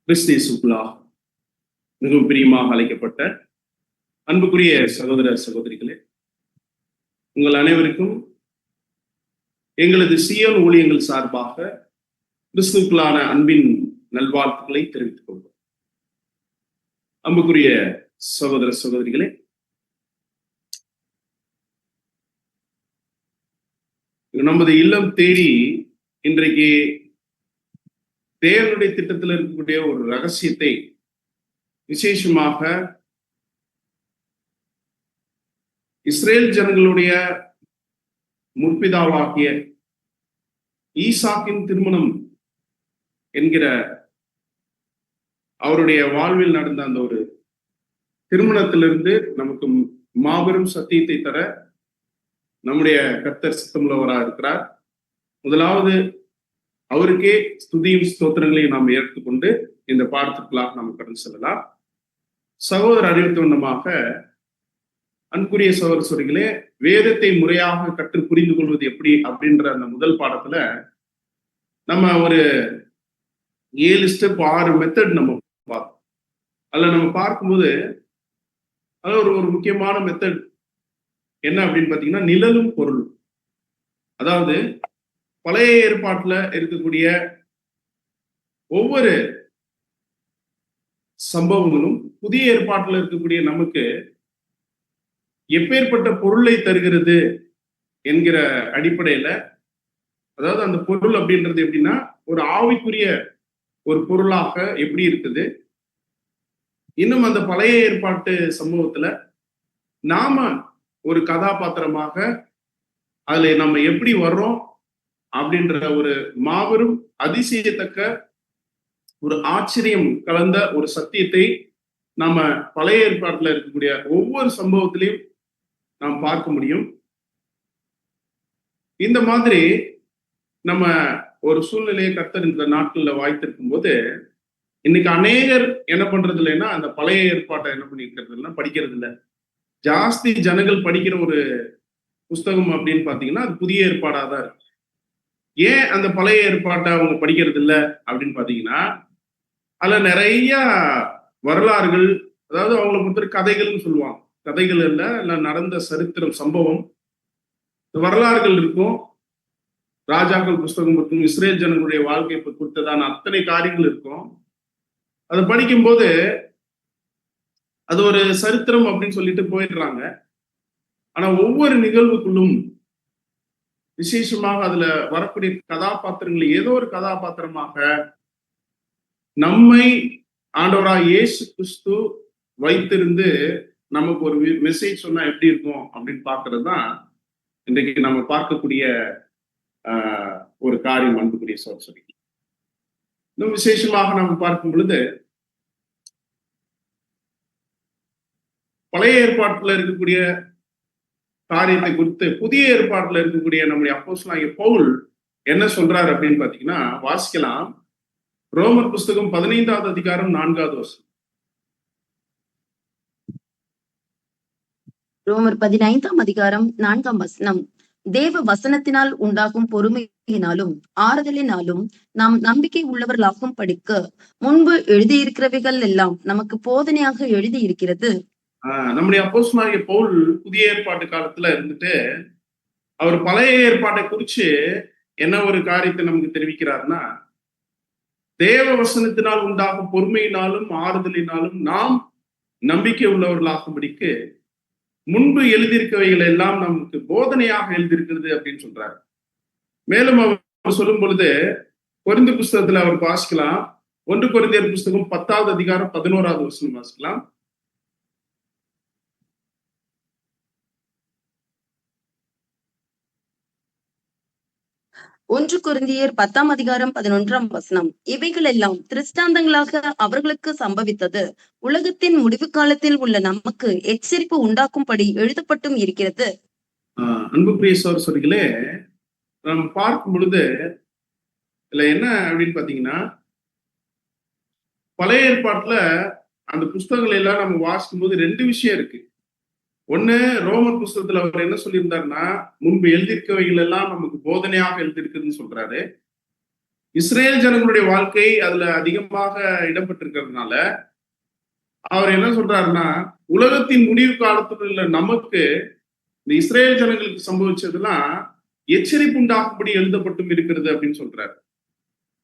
கிறிஸ்தேசுக்குள்ளா மிகவும் பிரியமாக அழைக்கப்பட்ட அன்புக்குரிய சகோதர சகோதரிகளே, உங்கள் அனைவருக்கும் எங்களது சியோன் ஊழியங்கள் சார்பாக கிறிஸ்துக்குள்ளான அன்பின் நல்வாழ்த்துக்களை தெரிவித்துக் கொள்வோம். அன்புக்குரிய சகோதர சகோதரிகளே, நமது இல்லம் தேடி இன்றைக்கு தேவனுடைய திட்டத்தில் இருக்கக்கூடிய ஒரு ரகசியத்தை விசேஷமாக இஸ்ரேல் ஜனங்களுடைய முற்பிதாவாகிய ஈசாக்கின் திருமணம் என்கிற அவருடைய வாழ்வில் நடந்த அந்த ஒரு திருமணத்திலிருந்து நமக்கு மாபெரும் சத்தியத்தை தர நம்முடைய கர்த்தர் சித்தமுள்ளவராக இருக்கிறார். முதலாவது அவருக்கே ஸ்துதியும் ஸ்தோத்திரங்களையும் நாம் ஏற்றுக்கொண்டு இந்த பாடத்திற்குள்ளாக நாம் கடந்து செல்லலாம். சகோதர அறிவித்தவண்ணமாக அன்புக்குரிய சகோதர சகோதரிகளே, வேதத்தை முறையாக கற்று புரிந்து கொள்வது எப்படி அப்படின்ற அந்த முதல் பாடத்துல நம்ம ஒரு 7 ஸ்டெப் 6 மெத்தட் நம்ம பார்த்தோம். அதுல நம்ம பார்க்கும்போது அது ஒரு முக்கியமான மெத்தட் என்ன அப்படின்னு பாத்தீங்கன்னா, நிழலும் பொருளும். அதாவது பழைய ஏற்பாட்டுல இருக்கக்கூடிய ஒவ்வொரு சம்பவங்களும் புதிய ஏற்பாட்டுல இருக்கக்கூடிய நமக்கு எப்பேற்பட்ட பொருளை தருகிறது என்கிற அடிப்படையில, அதாவது அந்த பொருள் அப்படின்றது எப்படின்னா ஒரு ஆவிக்குரிய ஒரு பொருளாக எப்படி இருக்குது, இன்னும் அந்த பழைய ஏற்பாட்டு சம்பவத்துல நாம ஒரு கதாபாத்திரமாக அதுல நம்ம எப்படி வர்றோம் அப்படின்ற ஒரு மாபெரும் அதிசயத்தக்க ஒரு ஆச்சரியம் கலந்த ஒரு சத்தியத்தை நாம பழைய ஏற்பாட்டுல இருக்கக்கூடிய ஒவ்வொரு சம்பவத்திலையும் நாம் பார்க்க முடியும். இந்த மாதிரி நம்ம ஒரு சூழ்நிலையை கர்த்தர் இந்த நாட்கள்ல வாய்த்திருக்கும் போது இன்னைக்கு அநேகர் என்ன பண்றது இல்லைன்னா அந்த பழைய ஏற்பாட்டை என்ன பண்ணிருக்கிறது இல்லைன்னா படிக்கிறது இல்லை. ஜாஸ்தி ஜனங்கள் படிக்கிற ஒரு புஸ்தகம் அப்படின்னு பாத்தீங்கன்னா அது புதிய ஏற்பாடாதான் இருக்கு. ஏன் அந்த பழைய ஏற்பாட்டை அவங்க படிக்கிறது இல்லை அப்படின்னு பாத்தீங்கன்னா, அதுல நிறைய வரலாறுகள், அதாவது அவங்களை பொறுத்த கதைகள்னு சொல்லுவாங்க, கதைகள் இல்ல நடந்த சரித்திரம் சம்பவம் வரலாறுகள் இருக்கும். ராஜாக்கள் புஸ்தகம் இருக்கும், இஸ்ரேல் ஜனங்களுடைய வாழ்க்கை குறித்ததான அத்தனை காரியங்கள் இருக்கும். அதை படிக்கும்போது அது ஒரு சரித்திரம் அப்படின்னு சொல்லிட்டு போயிடுறாங்க. ஆனா ஒவ்வொரு நிகழ்வுக்குள்ளும் விசேஷமாக அதுல வரக்கூடிய கதாபாத்திரங்கள் ஏதோ ஒரு கதாபாத்திரமாக நம்மை ஆண்டவராக இயேசு கிறிஸ்து வைத்திருந்து நமக்கு ஒரு மெசேஜ் சொன்னா எப்படி இருக்கும் அப்படின்னு பாக்குறது தான் இன்றைக்கு நம்ம பார்க்கக்கூடிய ஒரு காரியம். அன்புக்குரிய சொல்லி இன்னும் விசேஷமாக நம்ம பார்க்கும் பொழுது பழைய ஏற்பாட்டுல இருக்கக்கூடிய காரியத்தை குறித்து புதிய ஏற்பாட்டுல இருக்கக்கூடிய நம்முடைய அப்போஸ்தலனாகிய பவுல் என்ன சொல்றாரு அப்படின்னு பாத்தீங்கன்னா, வாசிக்கலாம். ரோமர் புஸ்தகம் 15வது அதிகாரம் 4வது வசனம். ரோமர் 15ஆம் அதிகாரம் 4ஆம் வசனம். தேவ வசனத்தினால் உண்டாகும் பொறுமையினாலும் ஆறுதலினாலும் நாம் நம்பிக்கை உள்ளவர்களாகும் படிக்க முன்பு எழுதியிருக்கிறவைகள் எல்லாம் நமக்கு போதனையாக எழுதியிருக்கிறது. நம்முடைய அப்போஸ்தலனாகிய பவுல் புதிய ஏற்பாட்டு காலத்துல இருந்துட்டு அவர் பழைய ஏற்பாட்டை குறிச்சு என்ன ஒரு காரியத்தை நமக்கு தெரிவிக்கிறாருன்னா, தேவ வசனத்தினால் உண்டாகும் பொறுமையினாலும் ஆறுதலினாலும் நாம் நம்பிக்கை உள்ளவர்களாகும்படிக்கு முன்பு எழுதியிருக்கவைகள் எல்லாம் நமக்கு போதனையாக எழுதியிருக்கிறது அப்படின்னு சொல்றாரு. மேலும் அவர் சொல்லும் பொழுது கொரிந்து புஸ்தகத்துல அவர் வாசிக்கலாம். 1 கொரிந்தியர் புஸ்தகம் 10வது அதிகாரம் 11வது வசனம் வாசிக்கலாம். 1 கொரிந்தியர் 10ஆம் அதிகாரம் 11ஆம் வசனம். இவைகள் எல்லாம் திருஷ்டாந்தங்களாக அவர்களுக்கு சம்பவித்தது உலகத்தின் முடிவு காலத்தில் உள்ள நமக்கு எச்சரிப்பு உண்டாக்கும்படி எழுதப்பட்டும் இருக்கிறது. அன்புக்குரிய சகோதரர்களே, நம்ம பார்க்கும் பொழுது இதுல என்ன அப்படின்னு பாத்தீங்கன்னா, பழைய ஏற்பாட்டுல அந்த புஸ்தகங்கள் எல்லாம் நம்ம வாசிக்கும் போது 2 விஷயம் இருக்கு. ஒண்ணு, ரோமர் புஸ்தகத்துல அவர் என்ன சொல்லியிருந்தாருன்னா, முன்பு எழுதியிருக்கவைகள் எல்லாம் நமக்கு போதனையாக எழுதியிருக்குதுன்னு சொல்றாரு. இஸ்ரேல் ஜனங்களுடைய வாழ்க்கை அதுல அதிகமாக இடம்பெற்றிருக்கிறதுனால அவர் என்ன சொல்றாருன்னா, உலகத்தின் முடிவு காலத்துல உள்ள நமக்கு இந்த இஸ்ரேல் ஜனங்களுக்கு சம்பவிச்சதெல்லாம் எச்சரிப்பு உண்டாகும்படி எழுதப்பட்டும் இருக்கிறது அப்படின்னு சொல்றாரு.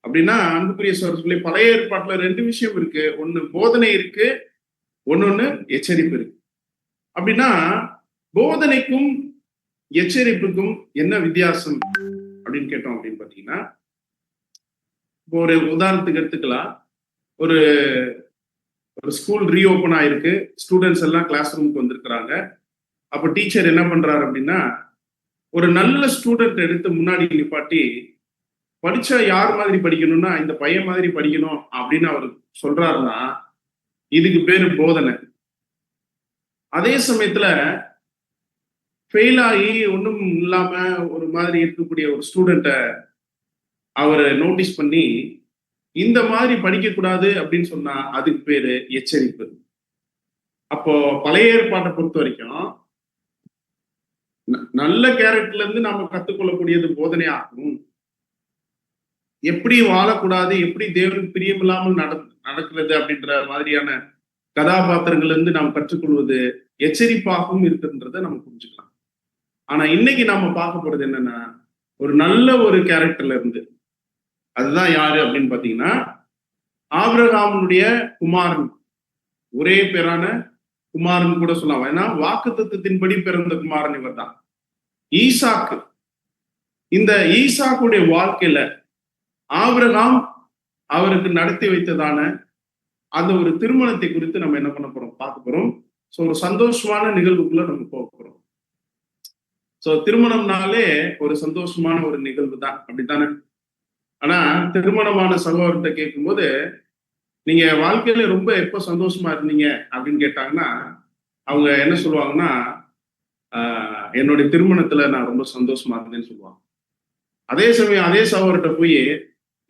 அப்படின்னா அன்புக்குரிய சகோதரர்களே, பழைய ஏற்பாட்டுல 2 விஷயம் இருக்கு. ஒண்ணு போதனை இருக்கு, ஒன்னொன்னு எச்சரிப்பு இருக்கு. அப்படின்னா போதனைக்கும் எச்சரிப்புக்கும் என்ன வித்தியாசம் அப்படின்னு கேட்டோம் அப்படின்னு பாத்தீங்கன்னா, இப்போ ஒரு உதாரணத்துக்கு எடுத்துக்கலாம். ஒரு ஒரு ஸ்கூல் ரீஓபன் ஆயிருக்கு, ஸ்டூடெண்ட்ஸ் எல்லாம் கிளாஸ் ரூமுக்கு வந்திருக்கிறாங்க. அப்ப டீச்சர் என்ன பண்றாரு அப்படின்னா, ஒரு நல்ல ஸ்டூடெண்ட் எடுத்து முன்னாடி நிப்பாட்டி, படிச்சா யார் மாதிரி படிக்கணும்னா இந்த பையன் மாதிரி படிக்கணும் அப்படின்னு அவர் சொல்றாருன்னா, இதுக்கு பேரு போதனை. அதே சமயத்துல ஃபெயில் ஆகி ஒன்றும் இல்லாம ஒரு மாதிரி இருக்கக்கூடிய ஒரு ஸ்டூடெண்ட்டை அவரை நோட்டீஸ் பண்ணி இந்த மாதிரி படிக்கக்கூடாது அப்படின்னு சொன்னா அதுக்கு பேரு எச்சரிப்பு. அப்போ பழைய ஏற்பாட்டை பொறுத்த வரைக்கும் நல்ல கேரக்டர்ல இருந்து நாம கத்துக்கொள்ளக்கூடியது போதனை ஆகும். எப்படி வாழக்கூடாது, எப்படி தேவனுக்கு பிரியமில்லாமல் நடக்கிறது அப்படின்ற மாதிரியான கதாபாத்திரங்கள்ல இருந்து நாம் கற்றுக்கொள்வது எச்சரிப்பாகவும் இருக்குன்றத நம்ம புரிஞ்சுக்கலாம். ஆனா இன்னைக்கு நாம பார்க்க போறது என்னன்னா, ஒரு நல்ல ஒரு கேரக்டர்ல இருந்து, அதுதான் யாரு அப்படின்னு பாத்தீங்கன்னா, ஆபிரகாமுடைய குமாரன், ஒரே பேரான குமாரன் கூட சொல்லலாம். ஏன்னா வாக்குத்தத்தத்தின்படி பிறந்த குமாரன் இவர் தான், ஈசாக்கு. இந்த ஈசாக்குடைய வாழ்க்கையில ஆபிரகாம் அவருக்கு நடத்தி வைத்ததான அந்த ஒரு திருமணத்தை குறித்து நம்ம என்ன பண்ண போறோம், பார்க்க போறோம். ஸோ ஒரு சந்தோஷமான நிகழ்வுக்குள்ள நம்ம போக போறோம். ஸோ திருமணம்னாலே ஒரு சந்தோஷமான ஒரு நிகழ்வு தான், அப்படித்தானே? ஆனா திருமணமான சகோதரத்தை கேட்கும்போது, நீங்க வாழ்க்கையில ரொம்ப எப்ப சந்தோஷமா இருந்தீங்க அப்படின்னு கேட்டாங்கன்னா, அவங்க என்ன சொல்லுவாங்கன்னா, என்னுடைய திருமணத்துல நான் ரொம்ப சந்தோஷமா இருந்தேன்னு சொல்லுவாங்க. அதே சமயம் அதே சகோதரத்தை போய்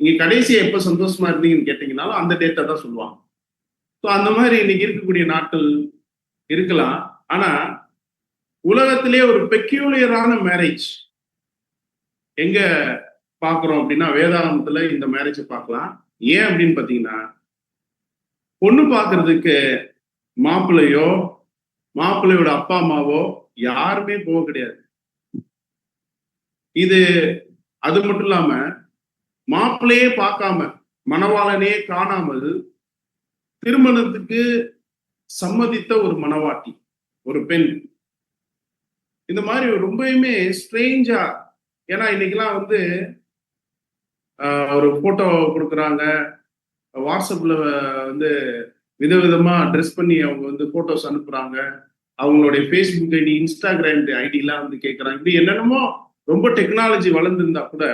நீங்க கடைசியா எப்ப சந்தோஷமா இருந்தீங்கன்னு கேட்டீங்கன்னாலும் அந்த டேட்டை தான் சொல்லுவாங்க. ஸோ அந்த மாதிரி இன்னைக்கு இருக்கக்கூடிய நாட்கள் இருக்கலாம். ஆனா உலகத்திலே ஒரு பெக்யூலியரான மேரேஜ் எங்க பாக்குறோம் அப்படின்னா, வேதாகமத்துல இந்த மேரேஜை பார்க்கலாம். ஏன் அப்படின்னு பாத்தீங்கன்னா, பொண்ணு பாக்குறதுக்கு மாப்பிள்ளையோ மாப்பிள்ளையோட அப்பா அம்மாவோ யாருமே போக கிடையாது. இது அது மட்டும் இல்லாம மாப்பிள்ளையே பார்க்காம, மணவாளனே காணாமல் திருமணத்துக்கு சம்மதித்த ஒரு மணவாட்டி, ஒரு பெண். இந்த மாதிரி ரொம்பவுமே ஸ்ட்ரேஞ்சா, ஏன்னா இன்னைக்கெல்லாம் வந்து ஒரு போட்டோ கொடுக்குறாங்க, வாட்ஸ்அப்ல வந்து விதவிதமா ட்ரெஸ் பண்ணி அவங்க வந்து போட்டோஸ் அனுப்புறாங்க, அவங்களுடைய ஃபேஸ்புக் ஐடி, இன்ஸ்டாகிராம் ஐடிலாம் வந்து கேட்குறாங்க. இப்படி என்னென்னமோ ரொம்ப டெக்னாலஜி வளர்ந்துருந்தா கூட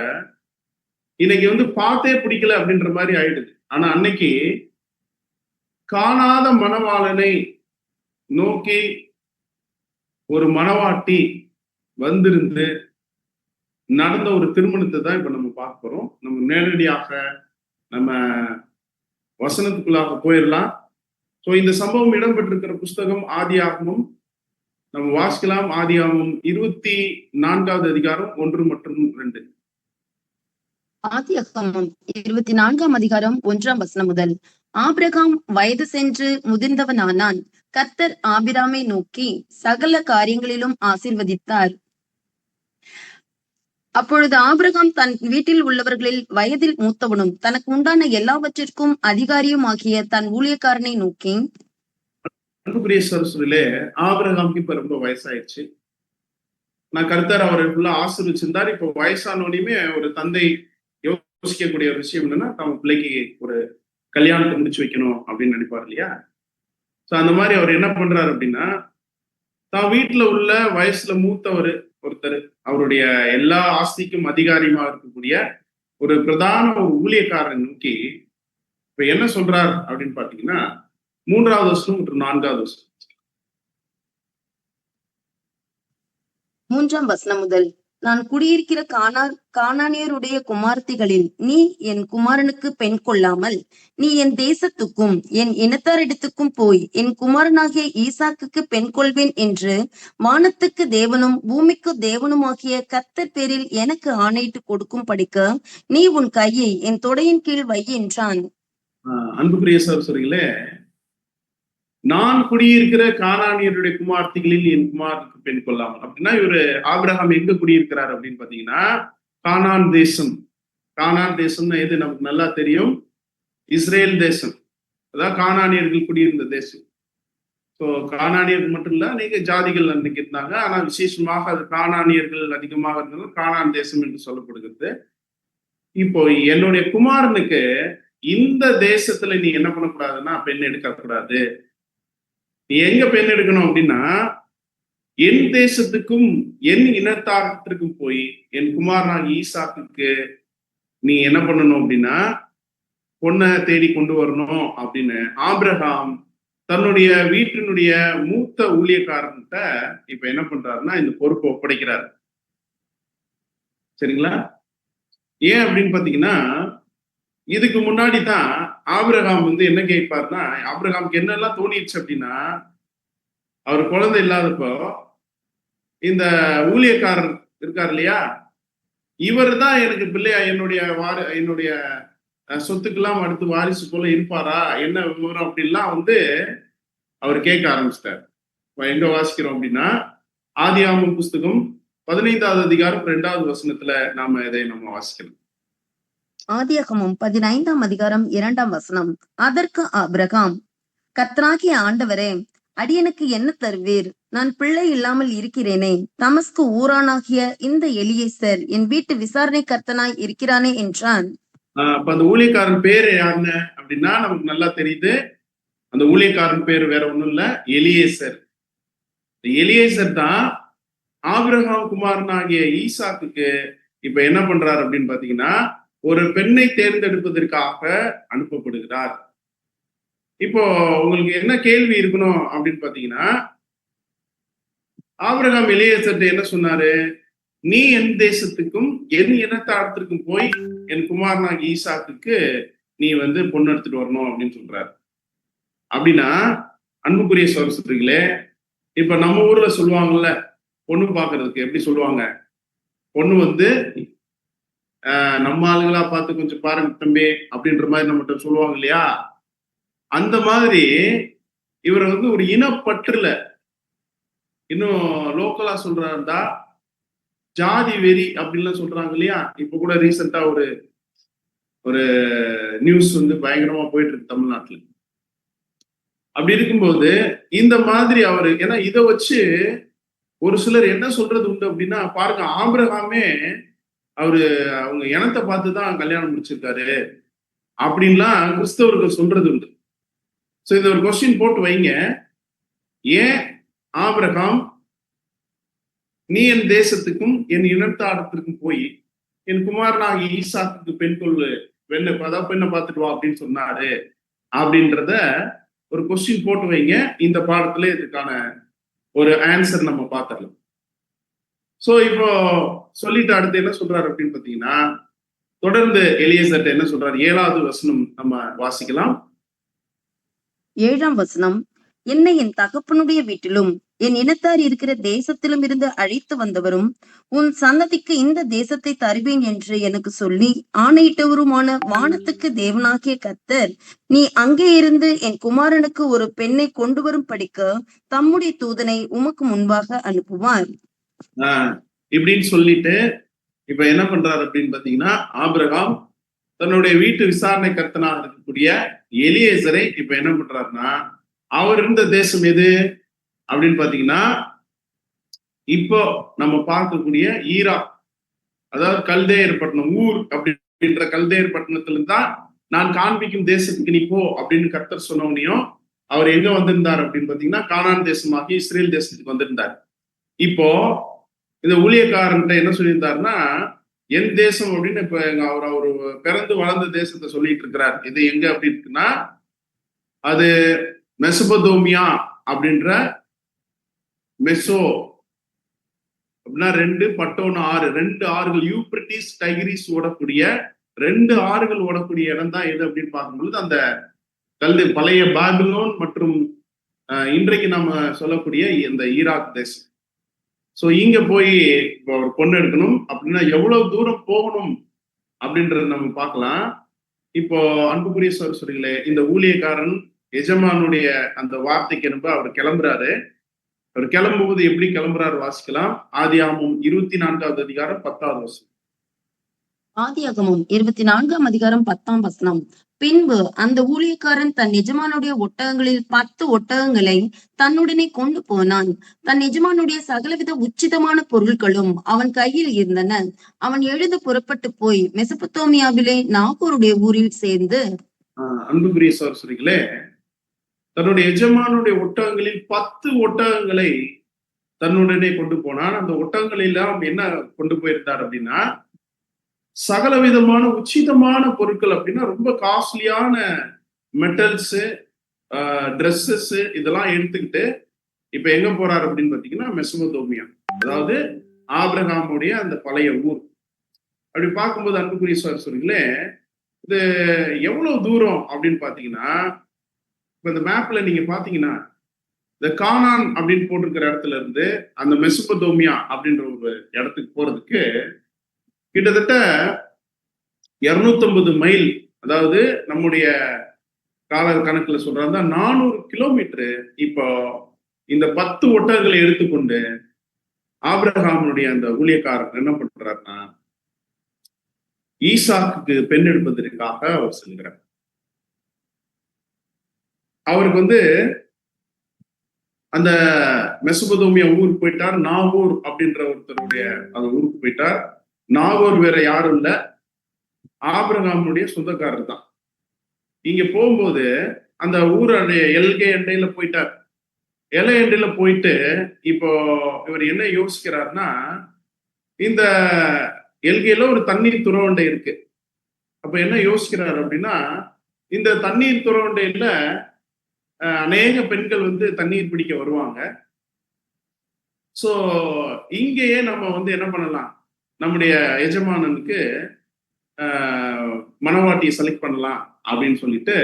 இன்னைக்கு வந்து பார்த்தே பிடிக்கல அப்படின்ற மாதிரி ஆயிடுது. ஆனா அன்னைக்கு காணாத மணவாளனை நோக்கி ஒரு மணவாட்டி வந்திருந்து நடந்த ஒரு திருமணத்தை தான் இப்ப நம்ம பார்க்க போறோம். நம்ம நேரடியாக நம்ம வசனத்துக்குள்ளாக போயிடலாம். ஸோ இந்த சம்பவம் இடம்பெற்றிருக்கிற புஸ்தகம் ஆதியாகமம். நம்ம வாசிக்கலாம். ஆதியாகமம் 24வது அதிகாரம் 1 மற்றும் 2. ஆதியாகமம் 24ஆம் அதிகாரம் 1ஆம் வசனம் முதல். ஆபிரகாம் வயது சென்று முதிர்ந்தவனானான். கர்த்தர் ஆபிராமை நோக்கி சகல காரியங்களிலும் ஆசீர்வதித்தார். அப்பொழுது ஆபிரகாம் தன் வீட்டில் உள்ளவர்களில் வயதில் மூத்தவனும் தனக்கு உண்டான எல்லாவற்றிற்கும் அதிகாரியுமாகிய தன் ஊழியக்காரனை நோக்கி, அன்புக்குரிய சகோதரர்களே, ஆபிரகாமுக்கு இப்ப ரொம்ப வயசாயிடுச்சு. நான் கர்த்தர் அவரை ஃபுல்லா ஆசீர்வதிச்சிருந்தார். இப்போ வயசானோடையுமே ஒரு தந்தை யோசிக்கக்கூடிய ஒரு விஷயம் என்னன்னா, தம் பிள்ளைக்கு ஒரு கல்யாணத்தை முடிச்சு வைக்கணும் அப்படின்னு நினைப்பார் இல்லையா? ஸோ அந்த மாதிரி அவர் என்ன பண்றாரு அப்படின்னா, தான் வீட்டுல உள்ள வயசுல மூத்தவர் ஒருத்தர், அவருடைய எல்லா ஆஸ்திக்கும் அதிகாரியுமா இருக்கக்கூடிய ஒரு பிரதான ஒரு ஊழியக்காரனை நோக்கி இப்ப என்ன சொல்றார் அப்படின்னு பாத்தீங்கன்னா, 3வது வருஷம் மற்றும் 4வது வருஷம். 3ஆம் வசனம் முதல். நான் குடியிருக்கிற கானானியருடைய குமார்த்திகளில் நீ என் குமாரனுக்கு பெண் கொள்ளாமல் நீ என் தேசத்துக்கும் என் இனத்தாரிடத்துக்கும் போய் என் குமாரனாகிய ஈசாக்குக்கு பெண் கொள்வேன் என்று வானத்துக்கு தேவனும் பூமிக்கு தேவனுமாகிய கர்த்தர் பேரில் எனக்கு ஆணையிட்டு கொடுக்கும் படிக்க நீ உன் கையை என் தொடையின் கீழ் வை என்றான். அன்புக்குரிய சகோதரிகளே, நான் குடியிருக்கிற கானானியருடைய குமார்த்திகளில் என் குமாரனுக்கு பெண் கொள்ளாமல் அப்படின்னா, இவரு ஆபிரகாம் எங்க குடியிருக்கிறார் அப்படின்னு பாத்தீங்கன்னா, கானான் தேசம். கானான் தேசம்னா எது நமக்கு நல்லா தெரியும், இஸ்ரேல் தேசம். அதான் கானானியர்கள் குடியிருந்த தேசம். ஸோ கானானியர்கள் மட்டும் இல்ல, அநேக ஜாதிகள் அன்னைக்கு இருந்தாங்க. ஆனா விசேஷமாக அது கானானியர்கள் அதிகமாக இருந்தாலும் கானான் தேசம் என்று சொல்லப்படுகிறது. இப்போ என்னுடைய குமாரனுக்கு இந்த தேசத்துல நீ என்ன பண்ணக்கூடாதுன்னா பெண் எடுக்கக்கூடாது. நீ எங்க பெண் எடுக்கணும் அப்படின்னா, என் தேசத்துக்கும் என் இனத்தாரத்திற்கும் போய் என் குமாரனாகிய ஈசாக்குக்கு நீ என்ன பண்ணணும் அப்படின்னா பொண்ணை தேடி கொண்டு வரணும் அப்படின்னு ஆபிரகாம் தன்னுடைய வீட்டினுடைய மூத்த ஊழியக்காரன்கிட்ட இப்ப என்ன பண்றாருன்னா இந்த பொறுப்பை ஒப்படைக்கிறார். சரிங்களா? ஏன் அப்படின்னு பாத்தீங்கன்னா, இதுக்கு முன்னாடி தான் ஆபிரகாம் வந்து என்ன கேட்பார்னா, ஆபிரகாமுக்கு என்னெல்லாம் தோணிடுச்சு அப்படின்னா, அவர் குழந்தை இல்லாதப்போ இந்த ஊழியக்காரர் இருக்கார் இல்லையா, இவர் தான் எனக்கு பிள்ளையா என்னுடைய சொத்துக்கெல்லாம் அடுத்து வாரிசு போல இருப்பாரா, என்ன விவரம் அப்படின்லாம் வந்து அவர் கேட்க ஆரம்பிச்சிட்டார். எங்க வாசிக்கிறோம் அப்படின்னா, ஆதியாகமம் புஸ்தகம் 15வது அதிகாரம் 2வது வசனத்துல நாம இதை வாசிக்கலாம். ஆதியாகமம் 15ஆம் அதிகாரம் 2ஆம் வசனம். அதற்கு ஆபிரகாம், கர்த்தராகிய ஆண்டவரே, அடியனுக்கு என்ன தருவீர்? நான் பிள்ளை இல்லாமல் இருக்கிறேனே. தமஸ்கு ஊரானாகிய இந்த எலியேசர் என் வீட்டு விசாரணை கர்த்தனாய் இருக்கிறானே என்றான். அப்ப அந்த ஊழியக்காரன் பேரு யாருன்னு அப்படின்னா நமக்கு நல்லா தெரியுது. அந்த ஊழியக்காரன் பேர் வேற ஒண்ணும் இல்ல, எலியேசர். எலியேசர் தான் ஆபிரகாம் குமாரனாகிய ஈசாக்குக்கு இப்ப என்ன பண்றாரு அப்படின்னு பாத்தீங்கன்னா, ஒரு பெண்ணை தேர்ந்தெடுப்பதற்காக அனுப்பப்படுகிறார். இப்போ உங்களுக்கு என்ன கேள்வி இருக்கணும் அப்படின்னு பாத்தீங்கன்னா, ஆபிரகாம் எலியேசர்ட்ட என்ன சொன்னாரு? நீ என் தேசத்துக்கும் என் இனத்தாரத்திற்கும் போய் என் குமாரனாகி ஈசாக்குக்கு நீ வந்து பொண்ணு எடுத்துட்டு வரணும் அப்படின்னு சொல்றாரு. அப்படின்னா அன்புக்குரிய சகோதரர்களே, இப்ப நம்ம ஊர்ல சொல்லுவாங்கல்ல, பொண்ணு பாக்குறதுக்கு எப்படி சொல்லுவாங்க, பொண்ணு வந்து நம்ம ஆளுங்களா பார்த்து கொஞ்சம் பாருங்க தம்பி அப்படின்ற மாதிரி நம்மகிட்ட சொல்லுவாங்க இல்லையா, அந்த மாதிரி இவர் வந்து ஒரு இனப்பற்றுல, இன்னும் லோக்கலா சொல்றாருந்தா ஜாதி வெறி அப்படின்லாம் சொல்றாங்க இல்லையா. இப்ப கூட ரீசெண்டா ஒரு நியூஸ் வந்து பயங்கரமா போயிட்டு இருக்கு தமிழ்நாட்டுல. அப்படி இருக்கும்போது இந்த மாதிரி அவரு, ஏன்னா இதை வச்சு ஒரு சிலர் என்ன சொல்றது உண்டு அப்படின்னா, பாருங்க ஆபிரகாமே அவங்க இனத்தை பார்த்துதான் கல்யாணம் முடிச்சிருக்காரு அப்படின்லாம் கிறிஸ்தவர்கள் சொல்றது உண்டு. சோ இது ஒரு கொஸ்டின் போட்டு வைங்க, ஏன் ஆபிரகாம் நீ என் தேசத்துக்கும் என் இனத்தாரத்திற்கும் போய் என் குமாரனாகி ஈசாக்குக்கு பெண் பெண்ணை பார்த்துட்டு வா அப்படின்னு சொன்னாரு அப்படின்றத ஒரு கொஸ்டின் போட்டு வைங்க. இந்த பாடத்துல இதுக்கான ஒரு ஆன்சர் நம்ம பார்த்துடலாம். சோ இப்போ சொல்லிட்டு அடுத்து என்ன சொல்றாரு அப்படின்னு பாத்தீங்கன்னா, தொடர்ந்து எலியேசர்ட்ட என்ன சொல்றாரு, 7வது வசனம் நம்ம வாசிக்கலாம். 7ஆம் வசனம். என்னை என் தகப்பனுடைய வீட்டிலும் என் இனத்தார் இருக்கிற தேசத்திலும் இருந்து அழைத்து வந்தவரும் உன் சந்ததிக்கு இந்த தேசத்தை தருவேன் என்று எனக்கு சொல்லி ஆணையிட்டவருமான வானத்துக்கு தேவனாகிய கர்த்தர் நீ அங்கே இருந்து என் குமாரனுக்கு ஒரு பெண்ணை கொண்டு வரும் படிக்க தம்முடைய தூதனை உமக்கு முன்பாக அனுப்புவார் இப்படின்னு சொல்லிட்டு இப்ப என்ன பண்றாரு அப்படின்னு பாத்தீங்கன்னா, ஆபிரகாம் தன்னுடைய வீட்டு விசாரணை கர்த்தனாக இருக்கக்கூடிய எலியேசரை இப்ப என்ன பண்றாருன்னா, அவர் இருந்த தேசம் எது அப்படின்னு பாத்தீங்கன்னா, இப்போ நம்ம பார்க்கக்கூடிய ஈராக், அதாவது கல்தேயர் பட்டணம், ஊர் அப்படின்ற கல்தேயர் பட்டணத்துல இருந்தா நான் காண்பிக்கும் தேசத்துக்கு நீ போ அப்படின்னு கர்த்தர் சொன்னவனையும் அவர் எங்க வந்திருந்தார் அப்படின்னு பாத்தீங்கன்னா, கானான் தேசமாகி இஸ்ரேல் தேசத்துக்கு வந்திருந்தார். இப்போ இந்த ஊழியக்காரன்ட்ட என்ன சொல்லியிருந்தாருன்னா, என் தேசம் அப்படின்னு இப்ப அவர் பிறந்து வளர்ந்த தேசத்தை சொல்லிட்டு இருக்கிறார். இது எங்க அப்படி இருக்குன்னா, அது மெசபதோமியா அப்படின்ற அப்படின்னா 2 பட்டோன்னு 6, 2 ஆறுகள், யூப்ரட்டிஸ் டைகிரிஸ் ஓடக்கூடிய 2 ஆறுகள் ஓடக்கூடிய இடம் தான் எது அப்படின்னு பார்க்கும்பொழுது அந்த பழைய பாபிலோன் மற்றும் இன்றைக்கு நம்ம சொல்லக்கூடிய இந்த ஈராக் தேசம். ஸோ இங்க போய் இப்போ ஒரு பொண்ணு எடுக்கணும் அப்படின்னா எவ்வளவு தூரம் போகணும் அப்படின்றத நம்ம பார்க்கலாம். இப்போ அன்புக்குரிய சகோதரர்களே, இந்த ஊழியக்காரன் எஜமானுடைய அந்த வார்த்தைக்கு அனுப்ப அவர் கிளம்புறாரு. அவர் கிளம்பும்போது எப்படி கிளம்புறாரு வாசிக்கலாம். ஆதியாகமம் 24வது அதிகாரம் 10வது வசனம். ஆதியாகமம் 24ஆம் அதிகாரம் 10ஆம் வசனம். பின்பு அந்த ஊழியக்காரன் தன் எஜமானுடைய ஒட்டகங்களில் 10 ஒட்டகங்களை தன்னுடனே கொண்டு போனான். தன் எஜமானுடைய சகலவித உச்சிதமான பொருட்களும் அவன் கையில் இருந்தன. அவன் எழுந்து புறப்பட்டு போய் மெசபத்தோமியாவிலே நாகோருடைய ஊரில் சேர்ந்து, அன்புக்குரிய சகோதரர்களே, தன்னுடைய எஜமானுடைய ஒட்டகங்களில் 10 ஒட்டகங்களை தன்னுடனே கொண்டு போனான். அந்த ஒட்டகங்கள் எல்லாம் என்ன கொண்டு போயிருந்தார் அப்படின்னா, சகல விதமான உச்சிதமான பொருட்கள், அப்படின்னா ரொம்ப காஸ்ட்லியான மெட்டல்ஸ், ட்ரெஸ்ஸஸ் இதெல்லாம் எடுத்துக்கிட்டு இப்ப எங்க போறாரு அப்படின்னு பாத்தீங்கன்னா மெசபத்தோமியா, அதாவது ஆபிரகாமுடைய அந்த பழைய ஊர். அப்படி பார்க்கும்போது அன்புக்குரிய சகோதரர்களே, இது எவ்வளவு தூரம் அப்படின்னு பாத்தீங்கன்னா, இப்ப இந்த மேப்ல நீங்க பாத்தீங்கன்னா இந்த கானான் அப்படின்னு போட்டிருக்கிற இடத்துல இருந்து அந்த மெசபத்தோமியா அப்படின்ற ஒரு இடத்துக்கு போறதுக்கு கிட்டத்தட்ட 250 மைல், அதாவது நம்முடைய கால கணக்குல சொல்றாங்க 400 கிலோமீட்டர். இப்போ இந்த 10 ஒட்டகங்களை எடுத்துக்கொண்டு ஆபிரகாமுடைய அந்த ஊழியக்காரர் என்ன பண்றாருன்னா, ஈசாக்கு பெண் எடுப்பதற்காக அவர் செல்கிறார். அவருக்கு அந்த மெசபத்தோமியா ஊருக்கு போயிட்டார். நாகோர் அப்படின்ற ஒருத்தருடைய அந்த ஊருக்கு போயிட்டார். நாகோர் வேற யாரும் இல்ல, ஆபிரகாமுடைய சொந்தக்காரர் தான். இங்க போகும்போது அந்த ஊருடைய எல்கை எண்டையில போயிட்டார். எல்லை எண்டையில போயிட்டு இப்போ இவர் என்ன யோசிக்கிறார்னா, இந்த எல்கையில ஒரு தண்ணீர் துறவண்டை இருக்கு. அப்ப என்ன யோசிக்கிறார் அப்படின்னா, இந்த தண்ணீர் துறவண்டையில அநேக பெண்கள் தண்ணீர் பிடிக்க வருவாங்க. சோ இங்கேயே நம்ம என்ன பண்ணலாம், நம்முடைய எஜமானனுக்கு மனவாட்டியை செலக்ட் பண்ணலாம் அப்படின்னு சொல்லிட்டு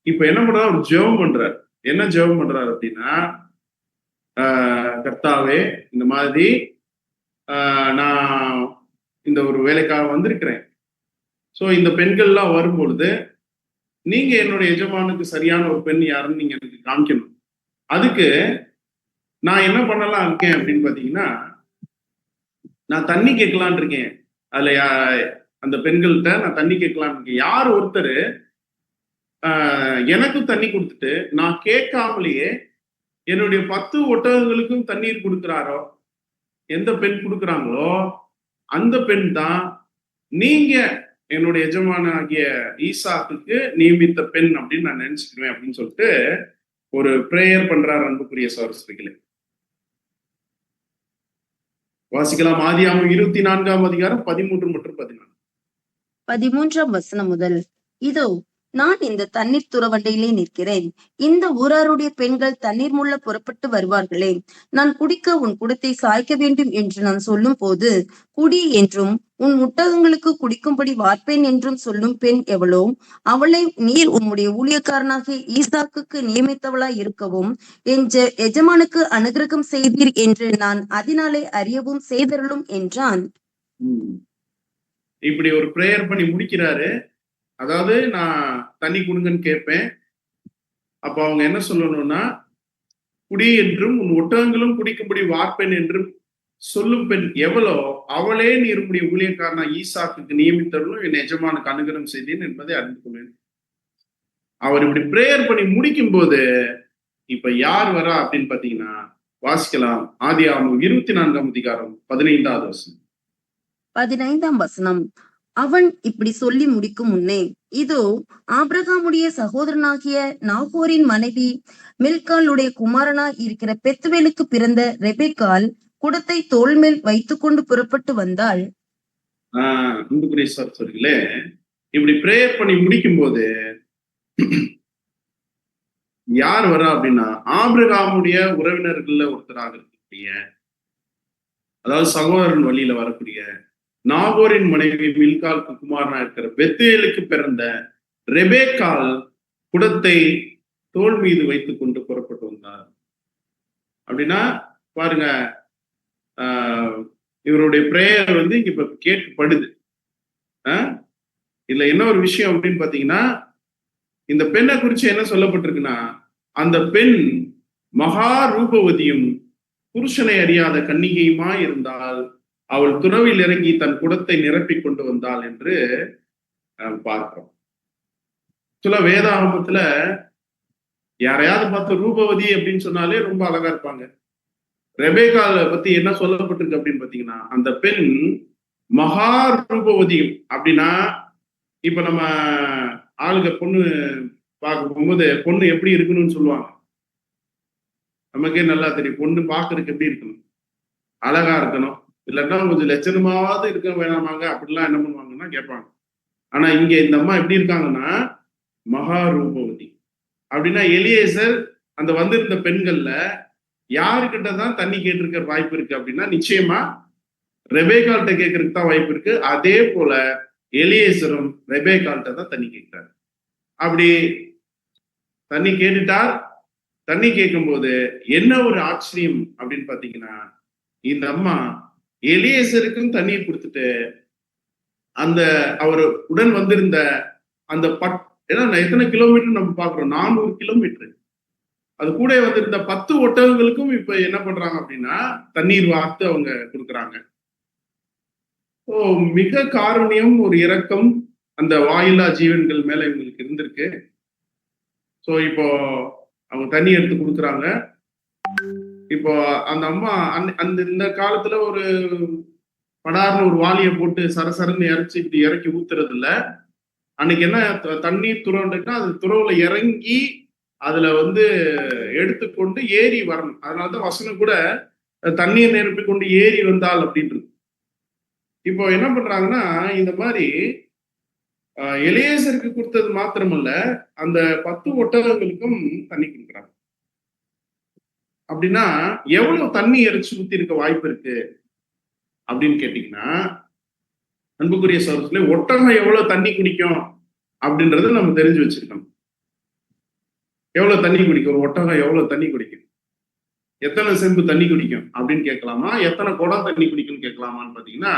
இப்ப என்ன பண்றாரு, ஒரு ஜெபம் பண்றாரு. என்ன ஜெபம் பண்றாரு அப்படின்னா, கர்த்தாவே, இந்த மாதிரி நான் இந்த ஒரு வேலைக்காக வந்திருக்கிறேன். சோ இந்த பெண்கள்லாம் வரும்பொழுது நீங்க என்னுடைய எஜமானுக்கு சரியான ஒரு பெண் யாருன்னு நீங்க எனக்கு காமிக்கணும். அதுக்கு நான் என்ன பண்ணலாம் இருக்கேன் அப்படின்னு பாத்தீங்கன்னா, நான் தண்ணி கேட்கலான் இருக்கேன். அதுல அந்த பெண்கள்கிட்ட நான் தண்ணி கேட்கலான் இருக்கேன். யார் ஒருத்தர் எனக்கும் தண்ணி கொடுத்துட்டு நான் கேட்காமலேயே என்னுடைய 10 ஒட்டகங்களுக்கும் தண்ணீர் கொடுக்குறாரோ, எந்த பெண் கொடுக்குறாங்களோ அந்த பெண் தான் நீங்க என்னுடைய எஜமான ஆகிய ஈசாக்குக்கு நியமித்த பெண் அப்படின்னு நான் நினைச்சுக்குவேன் அப்படின்னு சொல்லிட்டு ஒரு பிரேயர் பண்றார். அன்புக்குரிய சகோதரர்களே, வாசிக்கலாம். ஆதியாகமம் 24ஆம் அதிகாரம் 13 மற்றும் 14. 13ஆம் வசனம் முதல். இதோ நான் இந்த தண்ணீர் துறவண்டையிலே நிற்கிறேன். இந்த ஊராருடைய பெண்கள் தண்ணீர் முள்ள புறப்பட்டு வருவார்களே. நான் குடிக்க உன் குடத்தை சாய்க்க வேண்டும் என்று நான் சொல்லும் போது, குடி என்றும் உன் ஒட்டகங்களுக்கு குடிக்கும்படி வார்ப்பேன் என்றும் சொல்லும் பெண் எவளோ, அவளை நீர் உம்முடைய ஊழியக்காரனாகிய ஈசாக்குக்கு நியமித்தவளாய் இருக்கவும் என் எஜமானுக்கு அனுகிரகம் செய்தீர் என்று நான் அதனாலே அறியவும் செய்தருளும் என்றான். இப்படி ஒரு பிரேயர் பண்ணி முடிக்கிறாரு. அதாவது நான் தண்ணி கொடுங்கன்னு கேட்பேன். அப்ப அவங்க என்ன சொல்லணும்னா, குடி என்றும் உன் ஒட்டகங்களும் குடிக்கும்படி வார்ப்பேன் என்றும் சொல்லும் பெண் எவ்வளோ, அவளே நீர் உம்முடைய ஊழியக்காரனா ஈசாக்குக்கு நியமித்தவர்களும் என் எஜமானுக்கு அனுகிரகம் செய்தேன் என்பதை அறிந்து கொள்வேன். அவர் இப்படி பிரேயர் பண்ணி முடிக்கும் போது இப்ப யார் வரா அப்படின்னு பாத்தீங்கன்னா, வாசிக்கலாம். ஆதியாகமம் 24ஆம் அதிகாரம் 15வது வசனம். 15ஆம் வசனம். அவன் இப்படி சொல்லி முடிக்கும் முன்னே, இதோ ஆபிரகாமுடைய சகோதரனாகிய நாகோரின் மனைவி மில்காளுடைய குமாரனாய் இருக்கிற பெத்துவேலுக்கு பிறந்த ரெபெக்காள் குடத்தை தோள் மேல் வைத்துக்கொண்டு புறப்பட்டு வந்தாள். சொல்லுங்களே, இப்படி பிரேயர் பண்ணி முடிக்கும் போது யார் வரா அப்படின்னா, ஆபிரகாமுடைய உறவினர்கள்ல ஒருத்தராக இருக்கக்கூடிய அதாவது சகோதரன் வழியில வரக்கூடிய நாகோரின் மனைவி மில்காலுக்கு குமாரனா இருக்கிற பெத்தேலுக்கு பிறந்த ரெபேக்கால் குடத்தை தோள் மீது வைத்துக் கொண்டு புறப்பட்டு வந்தார். அப்படின்னா பாருங்க, இவருடைய பிரேயர் வந்து இங்க இப்ப கேட்கப்படுது. இதுல என்ன ஒரு விஷயம் அப்படின்னு பாத்தீங்கன்னா, இந்த பெண்ணை குறிச்சு என்ன சொல்லப்பட்டிருக்குன்னா, அந்த பெண் மகா ரூபவதியும் புருஷனை அறியாத கன்னிகையுமா இருந்தால் அவள் துறவில் இறங்கி தன் குடத்தை நிரப்பி கொண்டு வந்தாள் என்று பார்க்கிறோம். சில வேதாகமத்துல யாரையாவது பார்த்து ரூபவதி அப்படின்னு சொன்னாலே ரொம்ப அழகா இருப்பாங்க. ரெபேக்கால பத்தி என்ன சொல்லப்பட்டிருக்கு அப்படின்னு பாத்தீங்கன்னா, அந்த பெண் மகா ரூபவதியும். அப்படின்னா இப்ப நம்ம ஆளுங்க பொண்ணு பார்க்க போகும்போது பொண்ணு எப்படி இருக்கணும்னு சொல்லுவாங்க. நமக்கே நல்லா தெரியும், பொண்ணு பார்க்கறதுக்கு எப்படி இருக்கணும், அழகா இருக்கணும், இல்லைன்னா கொஞ்சம் லட்சணமாவது இருக்க வேணாமாங்க அப்படிலாம் என்ன பண்ணுவாங்கன்னா கேட்பாங்க. ஆனா இங்க இந்த அம்மா எப்படி இருக்காங்கன்னா மகா ரூபவதி. அப்படின்னா எலியேசர் அந்த வந்திருந்த பெண்கள்ல யாருக்கிட்ட தான் தண்ணி கேட்டிருக்க வாய்ப்பு இருக்கு அப்படின்னா நிச்சயமா ரெபேக்கால்கிட்ட கேட்கறதுக்கு தான் வாய்ப்பு இருக்கு. அதே போல எலியேசரும் ரெபேக்கால்கிட்ட தான் தண்ணி கேட்கிறார். அப்படி தண்ணி கேட்டுட்டார். தண்ணி கேட்கும் போது என்ன ஒரு ஆச்சரியம் அப்படின்னு பாத்தீங்கன்னா, இந்த அம்மா எலியேசருக்கும் தண்ணீர் கொடுத்துட்டு அந்த அவர் உடன் வந்திருந்த அந்த ஏன்னா எத்தனை கிலோமீட்டர் நம்ம பாக்குறோம், 400 கிலோமீட்டர். அது கூட வந்திருந்த 10 ஒட்டகங்களுக்கும் இப்ப என்ன பண்றாங்க அப்படின்னா தண்ணீர் வார்த்து அவங்க கொடுக்குறாங்க. மிக காரணியம், ஒரு இரக்கம் அந்த வாயில்லா ஜீவன்கள் மேல இவங்களுக்கு இருந்திருக்கு. சோ இப்போ அவங்க தண்ணி எடுத்து கொடுக்குறாங்க. இப்போ அந்த அம்மா அந்த இந்த காலத்துல ஒரு படார்னு ஒரு வாளியை போட்டு சரசரன்னு இறச்சி இப்படி இறக்கி ஊத்துறது இல்ல. அன்னைக்கு என்ன தண்ணீர் துறவுன்னா அது துறவுல இறங்கி அதுல வந்து எடுத்துக்கொண்டு ஏறி வரணும். அதனாலதான் வசனம் கூட தண்ணீர் நிரப்பி கொண்டு ஏறி வந்தால் அப்படின்றது. இப்போ என்ன பண்றாங்கன்னா இந்த மாதிரி எலியேசருக்கு கொடுத்தது மாத்திரமல்ல, அந்த 10 ஒட்டகங்களுக்கும் தண்ணி கொடுக்குறாங்க. அப்படின்னா எவ்வளவு தண்ணி இறைச்சி ஊத்தி இருக்க வாய்ப்பு இருக்கு அப்படின்னு கேட்டீங்கன்னா, அன்புக்குரிய சகோதரர்களே, ஒட்டகம் எவ்வளவு தண்ணி குடிக்கும் அப்படின்றத நம்ம தெரிஞ்சு வச்சிருக்கணும். எவ்வளவு தண்ணி குடிக்கும் ஒரு ஒட்டகம், எவ்வளவு தண்ணி குடிக்கும், எத்தனை செம்பு தண்ணி குடிக்கும் அப்படின்னு கேட்கலாமா, எத்தனை குடம் தண்ணி குடிக்கும்னு கேட்கலாமான்னு பாத்தீங்கன்னா,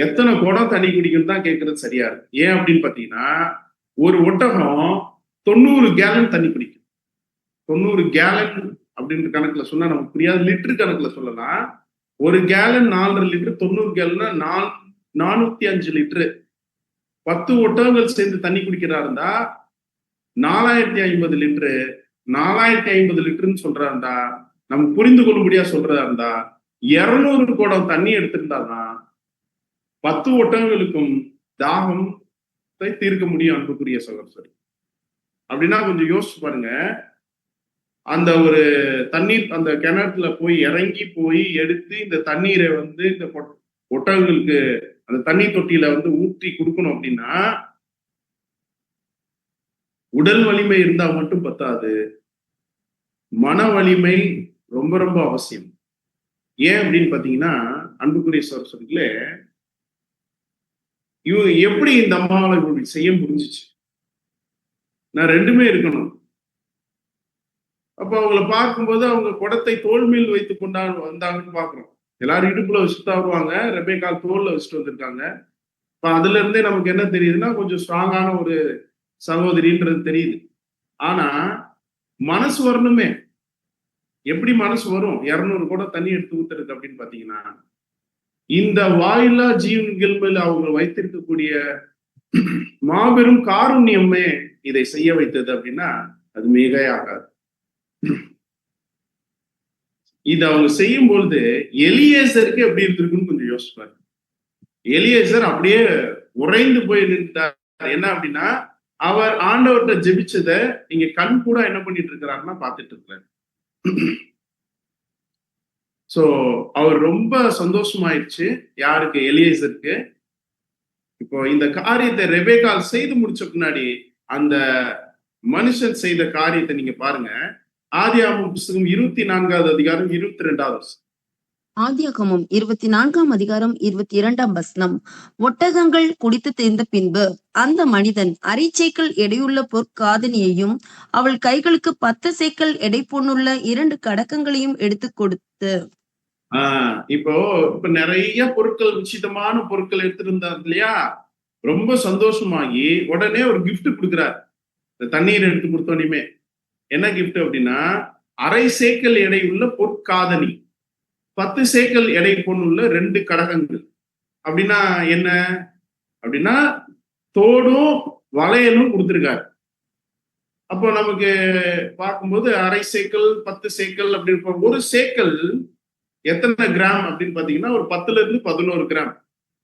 எத்தனை குடம் தண்ணி குடிக்கும் தான் கேட்கறது சரியா இருக்கு. ஏன் அப்படின்னு பாத்தீங்கன்னா, ஒரு ஒட்டகம் 90 கேலன் தண்ணி குடிக்கும். 90 கேலன் அப்படின்ற கணக்குல சொன்னா நமக்கு புரியாது, லிட்டர் கணக்குல சொல்லலாம். ஒரு கேலன் 4.5 லிட்டர், 90 கேலன்னா 405 லிட்டரு. 10 ஒட்டகங்கள் சேர்ந்து தண்ணி குடிக்கிறா இருந்தா 4050 லிட்டரு. 4050 லிட்டருன்னு சொல்றா இருந்தா, நம்ம புரிந்து கொள்ளும்படியா சொல்றதா இருந்தா 200 குடம் தண்ணி எடுத்திருந்தாதான் 10 ஒட்டகங்களுக்கும் தாகம் தீர்க்க முடியும். அன்புக்குரிய சகோதரர், அப்படின்னா கொஞ்சம் யோசிச்சு பாருங்க. அந்த ஒரு தண்ணீர் அந்த கிணத்துல போய் இறங்கி போய் எடுத்து இந்த தண்ணீரை வந்து இந்த ஒட்டகங்களுக்கு அந்த தண்ணி தொட்டியில வந்து ஊற்றி கொடுக்கணும் அப்படின்னா உடல் வலிமை இருந்தா மட்டும் பத்தாது, மன வலிமை ரொம்ப ரொம்ப அவசியம். ஏன் அப்படின்னு பாத்தீங்கன்னா, அன்புக்குரிய சகோதரர்களே, இவங்க எப்படி இந்த அம்மாவை இப்படி செய்ய முடிஞ்சிச்சு? நான் ரெண்டுமே இருக்கணும். அப்ப அவங்கள பார்க்கும்போது அவங்க குடத்தை தோல் மேல் வைத்து வந்தாங்கன்னு பாக்குறோம். எல்லாரும் இடுப்புல வச்சுட்டு தான் வருவாங்க, ரெபேக்கால் தோல்ல வச்சுட்டு வந்திருக்காங்க. இப்ப அதுல இருந்தே நமக்கு என்ன தெரியுதுன்னா, கொஞ்சம் ஸ்ட்ராங்கான ஒரு சகோதரின்றது தெரியுது. ஆனா மனசு வரணுமே. எப்படி மனசு வரும் 200 கூட தண்ணி எடுத்து ஊத்துறது அப்படின்னு பாத்தீங்கன்னா, இந்த வாயில்லா ஜீவன்கள் மேல் அவங்க வைத்திருக்கக்கூடிய மாபெரும் காருண்யமே இதை செய்ய வைத்தது அப்படின்னா அது மிகையாகாது. இது அவங்க செய்யும் பொழுது எலியேசருக்கு எப்படி இருந்திருக்குன்னு கொஞ்சம் யோசிப்பாரு. எலியேசர் அப்படியே உறைந்து போய் நின்றார். என்ன அப்படின்னா, அவர் ஆண்டவர்கிட்ட ஜெபிச்சத இங்க கண் கூட என்ன பண்ணிட்டு இருக்கிறாருன்னா பார்த்துட்டு இருக்கிறார். சோ அவர் ரொம்ப சந்தோஷமாயிடுச்சு. யாருக்கு? எலியேசருக்கு. இப்போ இந்த காரியத்தை ரெபேக்கால் செய்து முடிச்ச பின்னாடி அந்த மனுஷன் செய்த காரியத்தை நீங்க பாருங்க. ஆதியாகமம் புத்தகம் 24வது அதிகாரம் 22வது வசனம். ஆதியாகமம் 24ஆம் அதிகாரம் 22ஆம் வசனம். ஒட்டகங்கள் குடித்து தீர்ந்த பின்பு அந்த மனிதன் அரைச்சேக்கல் எடையுள்ள பொற்காதனியையும் அவள் கைகளுக்கு 10 சேக்கல் எடை பொன்னுள்ள 2 கடக்கங்களையும் எடுத்து கொடுத்து. இப்போ இப்ப நிறைய பொருட்கள், உச்சிதமான பொருட்கள் எடுத்துட்டு இருந்தார் இல்லையா? ரொம்ப சந்தோஷமாகி உடனே ஒரு gift கொடுக்கிறார். இந்த தண்ணீர் எடுத்து கொடுத்தோனையுமே என்ன gift அப்படின்னா, அரை சேக்கல் எடை உள்ள பொற்காதனி, 10 சேக்கல் எடை பொண்ணுள்ள 2 கடகங்கள். அப்படின்னா என்ன அப்படின்னா, தோடும் வளையலும் கொடுத்திருக்காரு. அப்போ நமக்கு பார்க்கும்போது அரை சேக்கல் 10 சேக்கல் அப்படி இருக்கும். ஒரு சேக்கல் எத்தனை கிராம் அப்படின்னு பாத்தீங்கன்னா ஒரு 10ல இருந்து 11 கிராம்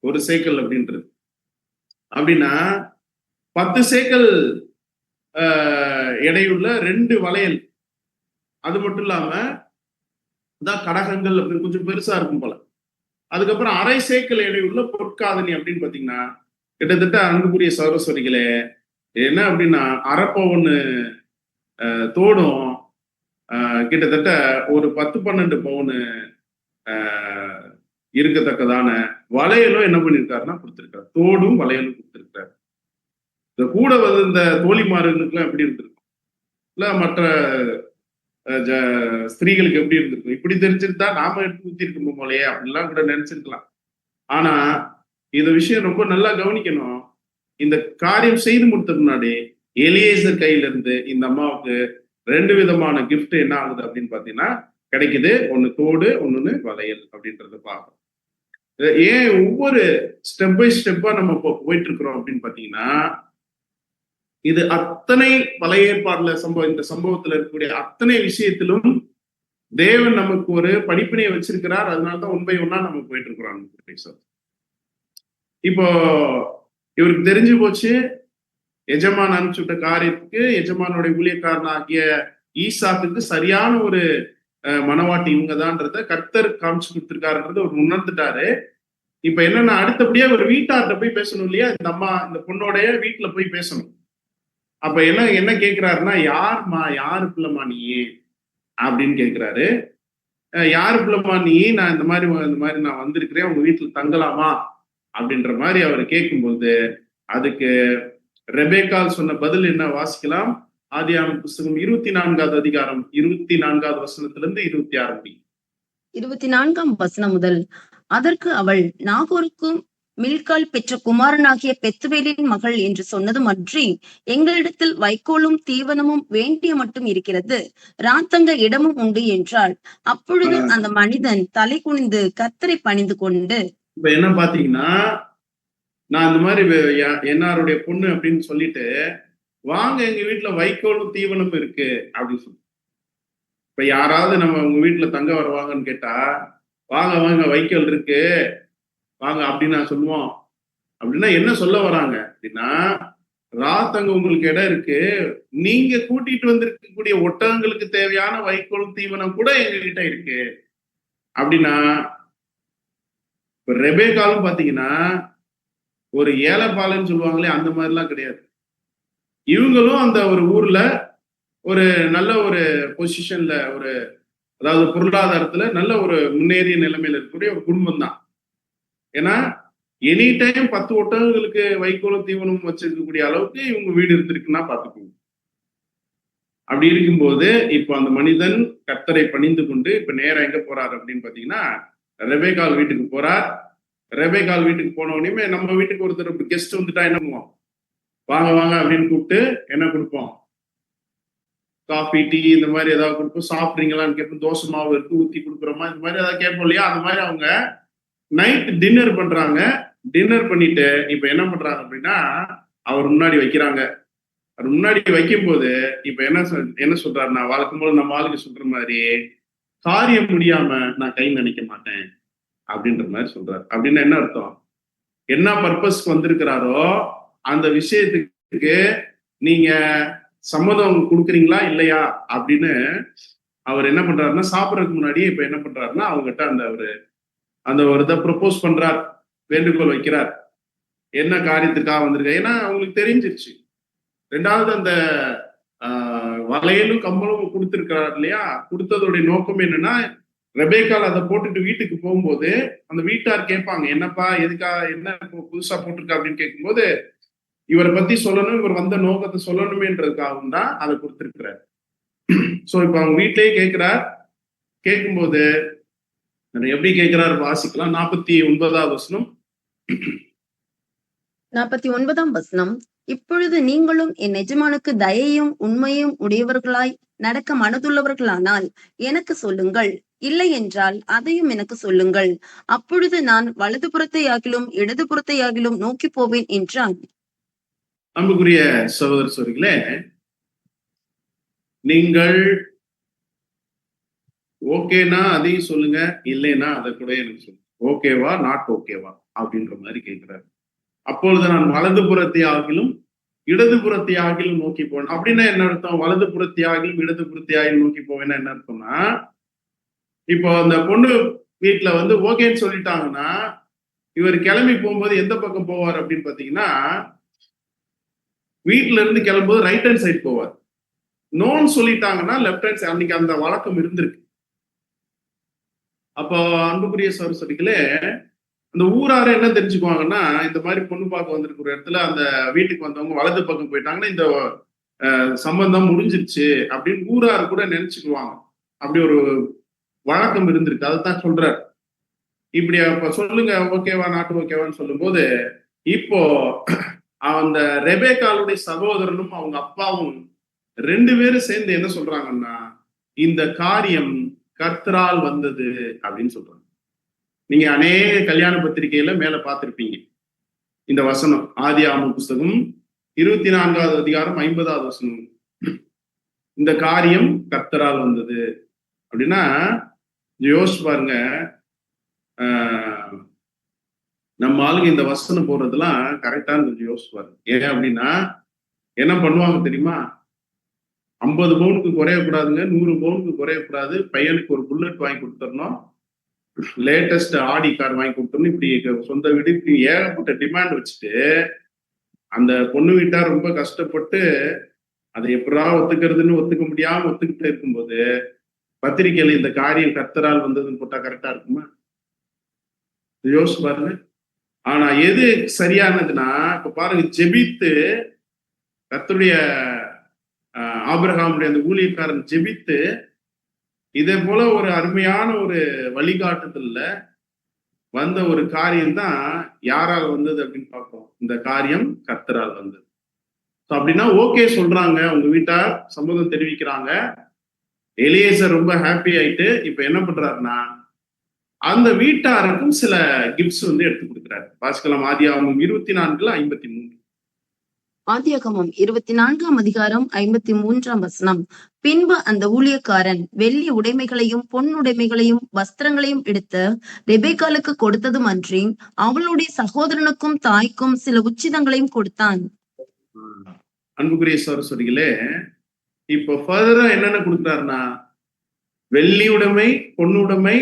ஒரு சேக்கல் அப்படின்றது. அப்படின்னா 10 சேக்கல் எடையுள்ள 2 வளையல். அது மட்டும் இல்லாம தான் கடகங்கள் அப்படின்னு கொஞ்சம் பெருசா இருக்கும் போல. அதுக்கப்புறம் அரை சேக்கல் எடையுள்ள பொற்காதனி அப்படின்னு பாத்தீங்கன்னா கிட்டத்தட்ட அன்புக்குரிய சரஸ்வதிகளே என்ன அப்படின்னா அரைப்பவுன்னு தோடும் கிட்டத்தட்ட ஒரு 10-12 பவுனு இருக்கத்தக்கதான வளையலும் என்ன பண்ணிருக்காருன்னா கொடுத்திருக்காரு. தோடும் வளையலும் கொடுத்திருக்காரு. இந்த கூட வந்து இந்த தோழிமார்களுக்கு எப்படி இருந்திருக்கும், இல்ல மற்ற ஸ்திரீகளுக்கு எப்படி இருந்திருக்கும், இப்படி தெரிஞ்சிருந்தா நாம எடுத்து ஊத்தி இருக்கணும் போலயே அப்படிலாம் கூட நினைச்சிருக்கலாம். ஆனா இந்த விஷயம் ரொம்ப நல்லா கவனிக்கணும். இந்த காரியம் செய்து முடித்த முன்னாடி எலியேசர் கையில இருந்து இந்த அம்மாவுக்கு 2 விதமான கிஃப்ட் என்ன ஆகுது அப்படின்னு பாத்தீங்கன்னா கிடைக்குது. ஒண்ணு தோடு, ஒண்ணு வளையல் அப்படின்றத பார்க்கணும். ஏன் ஒவ்வொரு ஸ்டெப் பை ஸ்டெப்பா நம்ம போயிட்டு இருக்கிறோம் அப்படின்னு பாத்தீங்கன்னா, இது அத்தனை பழைய ஏற்பாடுல இந்த சம்பவத்துல இருக்கக்கூடிய அத்தனை விஷயத்திலும் தேவன் நமக்கு ஒரு படிப்பினையை வச்சிருக்கிறார். அதனாலதான் ஒன் பை ஒன்னா நம்ம போயிட்டு இருக்கிறோம். இப்போ இவருக்கு தெரிஞ்சு போச்சு, எஜமான் அனுப்பிச்சுட்ட காரியத்துக்கு எஜமானுடைய ஊழியக்காரன் ஆகிய ஈசாக்குக்கு சரியான ஒரு மனவாட்டி இவங்கதான்றத கர்த்தர் காமிச்சு கொடுத்திருக்காருன்றத அவர் உணர்ந்துட்டாரு. இப்ப என்னன்னா அடுத்தபடியா ஒரு வீட்டார்கிட்ட போய் பேசணும் இல்லையா? இந்த அம்மா இந்த பொண்ணோடைய வீட்டுல போய் பேசணும். அப்ப என்ன கேட்கிறாருன்னா, யாரு பிள்ளைமா நீ அப்படின்னு கேட்கிறாரு. யாரு பிள்ளைமா நீ, நான் இந்த மாதிரி நான் வந்திருக்கிறேன், உங்க வீட்டுல தங்கலாமா அப்படின்ற மாதிரி அவர் கேட்கும்போது அதுக்கு ரெபேக்கால் சொன்ன பதில் என்ன வாசிக்கலாம். ஆதியாகமம் புஸ்தகம் 24ஆவது அதிகாரம் 24ஆவது வசனத்திலிருந்து 26 முடி. 24ஆம் வசனம் முதல். அதற்கு அவள், நாகோருக்கும் மில்கால் பெற்ற குமாரனாகிய பெத்துவேலின் மகள் என்று சொன்னதும் அன்றி, எங்களிடத்தில் வைக்கோலும் தீவனமும் வேண்டிய மட்டும் இருக்கிறது, ராத்தங்க இடமும் உண்டு என்றாள். அப்பொழுது அந்த மனிதன் தலை குனிந்து கர்த்தரை பணிந்து கொண்டு, இப்ப என்ன பாத்தீங்கன்னா, நான் இந்த மாதிரி என்னாருடைய பொண்ணு அப்படின்னு சொல்லிட்டு, வாங்க எங்க வீட்டுல வைக்கோலும் தீவனம் இருக்கு அப்படின்னு சொல்லி. இப்ப யாராவது நம்ம உங்க வீட்டுல தங்க வருவாங்கன்னு கேட்டா, வாங்க வைக்கோல் இருக்கு வாங்க அப்படின்னு நான் சொல்லுவோம். அப்படின்னா என்ன சொல்ல வராங்க அப்படின்னா, ராத்தங்க உங்களுக்கு இடம் இருக்கு, நீங்க கூட்டிட்டு வந்திருக்கக்கூடிய ஒட்டகங்களுக்கு தேவையான வைக்கோல் தீவனம் கூட எங்க கிட்ட இருக்கு அப்படின்னா. இப்ப ரெபேக்காலும் பாத்தீங்கன்னா ஒரு ஏலப்பாலைன்னு சொல்லுவாங்களே அந்த மாதிரிலாம் கிடையாது. இவங்களும் அந்த ஒரு ஊர்ல ஒரு நல்ல ஒரு பொசிஷன்ல, ஒரு அதாவது பொருளாதாரத்துல நல்ல ஒரு முன்னேறிய நிலைமையில இருக்கக்கூடிய ஒரு குடும்பம் தான். ஏன்னா எனி டைம் 10 ஒட்டகங்களுக்கு வைக்கோலும் தீவனம் வச்சிருக்கக்கூடிய அளவுக்கு இவங்க வீடு இருந்திருக்குன்னா பாத்துக்கோங்க. அப்படி இருக்கும்போது இப்ப அந்த மனிதன் கர்த்தரை பணிந்து கொண்டு இப்ப நேரம் எங்க போறாரு அப்படின்னு பாத்தீங்கன்னா, ரெபேக்கால் வீட்டுக்கு போறார். ரெபேக்கால் வீட்டுக்கு போன உடனே நம்ம வீட்டுக்கு ஒருத்தர் கெஸ்ட் வந்துட்டா என்ன பண்ணுவோம், வாங்க அப்படின்னு கூப்பிட்டு என்ன கொடுப்போம், காஃபி டீ இந்த மாதிரி ஏதாவது கொடுப்போம். சாப்பிட்றீங்களான்னு கேட்போம். தோசை மாவு இருக்கு ஊத்தி கொடுக்குறோமா, இந்த மாதிரி ஏதாவது கேட்போம் இல்லையா? அந்த மாதிரி அவங்க நைட் டின்னர் பண்றாங்க. டின்னர் பண்ணிட்டு இப்ப என்ன பண்றாங்க அப்படின்னா, அவர் முன்னாடி வைக்கிறாங்க. அவர் முன்னாடி வைக்கும் போது இப்ப என்ன சொல்றாருன்னா, வழக்கம் போது நம்ம ஆளுக்கு சொல்ற மாதிரி, காரியம் முடியாம நான் கை நினைக்க மாட்டேன் அப்படின்ற மாதிரி சொல்றாரு. அப்படின்னா என்ன அர்த்தம், என்ன பர்பஸ்க்கு வந்திருக்கிறாரோ அந்த விஷயத்துக்கு நீங்க சம்மதம் கொடுக்குறீங்களா இல்லையா அப்படின்னு அவர் என்ன பண்றாருன்னா, சாப்பிடறதுக்கு முன்னாடியே இப்ப என்ன பண்றாருன்னா அவங்ககிட்ட அந்த ஒரு இதை ப்ரொபோஸ் பண்றார், வேண்டுகோள் வைக்கிறார். என்ன காரியத்துக்காக வந்திருக்க, ஏன்னா அவங்களுக்கு தெரிஞ்சிருச்சு. ரெண்டாவது அந்த வளையலும் கம்பளும் கொடுத்திருக்கிறார் இல்லையா? கொடுத்ததோடைய நோக்கம் என்னன்னா, ரெபேக்கால் அதை போட்டுட்டு வீட்டுக்கு போகும்போது அந்த வீட்டார் கேட்பாங்க, என்னப்பா எதுக்கா என்ன புதுசா போட்டிருக்கா அப்படின்னு கேட்கும்போது, இவரை பத்தி சொல்லணும், இவர் வந்த நோக்கத்தை சொல்லணுமேன்றதுக்காகவும் தான் அதை கொடுத்திருக்கிறார். சோ இப்ப அவங்க வீட்டிலேயே கேட்கிறார். கேட்கும்போது எப்படி கேட்கிறார் வாசிக்கலாம். 49வது வசனம். 49ஆம் வசனம். இப்பொழுது நீங்களும் என் எஜமானுக்கு தயையும் உண்மையும் உடையவர்களாய் நடக்க மனதுள்ளவர்களானால் எனக்கு சொல்லுங்கள், இல்லை என்றால் அதையும் எனக்கு சொல்லுங்கள். அப்பொழுது நான் வலதுபுறத்தையாகிலும் இடதுபுறத்தையாகிலும் நோக்கி போவேன் என்றான். அன்புக்குரிய சகோதர சகோதரிகளே, நீங்கள் ஓகேனா அதையும் சொல்லுங்க, இல்லைன்னா அதை கூட எனக்கு சொல்லுங்க. ஓகேவா நாட் ஓகேவா அப்படின்ற மாதிரி கேட்கிறாரு. அப்பொழுது நான் வலதுபுறத்தை ஆகிலும் இடதுபுறத்தை ஆகிலும் நோக்கி போவேன். அப்படின்னா என்ன அர்த்தம்? வலதுபுறத்தை ஆகிலும் இடதுபுறத்தை ஆகிலும் நோக்கி போவேன்னா என்ன அர்த்தம்னா, இப்போ அந்த பொண்ணு வீட்டுல வந்து ஓகேன்னு சொல்லிட்டாங்கன்னா, இவர் கிளம்பி போகும்போது எந்த பக்கம் போவார் அப்படின்னு பாத்தீங்கன்னா, வீட்டுல இருந்து கிளம்பும்போது ரைட் ஹேண்ட் சைடு போவார். நோன்னு சொல்லிட்டாங்கன்னா லெப்ட் ஹேண்ட் சைடு. அன்னைக்கு அந்த வழக்கம் இருந்திருக்கு. அப்போ அன்புக்குரிய சகோதரிகளே, அந்த ஊராரே என்ன தெரிஞ்சுக்குவாங்கன்னா, இந்த மாதிரி பொண்ணு பார்க்க வந்திருக்கிற இடத்துல அந்த வீட்டுக்கு வந்தவங்க வலது பக்கம் போயிட்டாங்கன்னா இந்த சம்பந்தம் முடிஞ்சிருச்சு அப்படின்னு ஊரார் கூட நினைச்சுக்குவாங்க. அப்படி ஒரு வழக்கம் இருந்திருக்கு. அதைத்தான் சொல்றார். இப்படி அப்ப சொல்லுங்க ஓகேவா நாட்டு ஓகேவான்னு சொல்லும்போது, இப்போ அந்த ரெபேக்காளுடைய சகோதரனும் அவங்க அப்பாவும் 2 பேரும் சேர்ந்து என்ன சொல்றாங்கன்னா, இந்த காரியம் கர்த்தரால் வந்தது அப்படின்னு சொல்றாங்க. நீங்க அநேக கல்யாண பத்திரிகையில மேல பார்த்திருப்பீங்க இந்த வசனம். ஆதியாகமம் புஸ்தகம் 24வது அதிகாரம் 50வது வசனம். இந்த காரியம் கர்த்தரால் வந்தது அப்படின்னா யோசிச்சு பாருங்க. நம்ம ஆளுங்க இந்த வசனம் போடுறதுலாம் கரெக்டான்னு கொஞ்சம் யோசிச்சு பாருங்க. ஏன் அப்படின்னா என்ன பண்ணுவாங்க தெரியுமா? 50 பவுனுக்கு குறையக்கூடாதுங்க, 100 பவுனுக்கு குறையக்கூடாது, பையனுக்கு ஒரு புல்லட் வாங்கி கொடுத்துடணும், லேட்டஸ்ட் ஆடி கார் வாங்கி கொடுத்தோம்னு இப்படி சொந்த வீடு இப்படி ஏகப்பட்ட டிமாண்ட் வச்சுட்டு அந்த பொண்ணு வீட்டார் ரொம்ப கஷ்டப்பட்டு அதை எப்படா ஒத்துக்கிறதுன்னு ஒத்துக்க முடியாம ஒத்துக்கிட்டு இருக்கும்போது பத்திரிகையில இந்த காரியம் கர்த்தரால் வந்ததுன்னு போட்டா கரெக்டா இருக்குமா? யோசிச்சு பாருங்க. ஆனா எது சரியானதுன்னா, இப்ப பாருங்க, ஜெபித்து கர்த்தருடைய ஆபிரகாமுடைய அந்த ஊழியக்காரன் ஜெபித்து இதே போல ஒரு அருமையான ஒரு வழிகாட்டுதல்ல வந்த ஒரு காரியம் தான் யாரால் வந்தது அப்படின்னு பார்ப்போம். இந்த காரியம் கர்த்தரால் வந்தது. அப்படின்னா ஓகே சொல்றாங்க, உங்க வீட்டார் சம்மதம் தெரிவிக்கிறாங்க. எலியேசர் ரொம்ப ஹாப்பி ஆயிட்டு இப்ப என்ன பண்றாருன்னா, அந்த வீட்டாருக்கும் சில கிஃப்ட்ஸ் வந்து எடுத்து கொடுக்குறாரு. வாசிக்கலாம். ஆதியாகமம் 24:53. ஆதியாகமம் 24ஆம் அதிகாரம் 53ஆம் வசனம். பின்பு அந்த ஊழியக்காரன் வெள்ளி உடைமைகளையும் பொன் உடைமைகளையும் வஸ்திரங்களையும் எடுத்து ரெபேக்காலுக்கு கொடுத்ததும் அன்றி அவளுடைய சகோதரனுக்கும் தாய்க்கும் சில உச்சிதங்களையும் கொடுத்தான். அன்புக்குரிய சகோதரிகளே, இப்போ ஃபர்தரா என்னென்ன கொடுக்குறாருன்னா, வெள்ளி உடைமை, பொன்னுடைமை,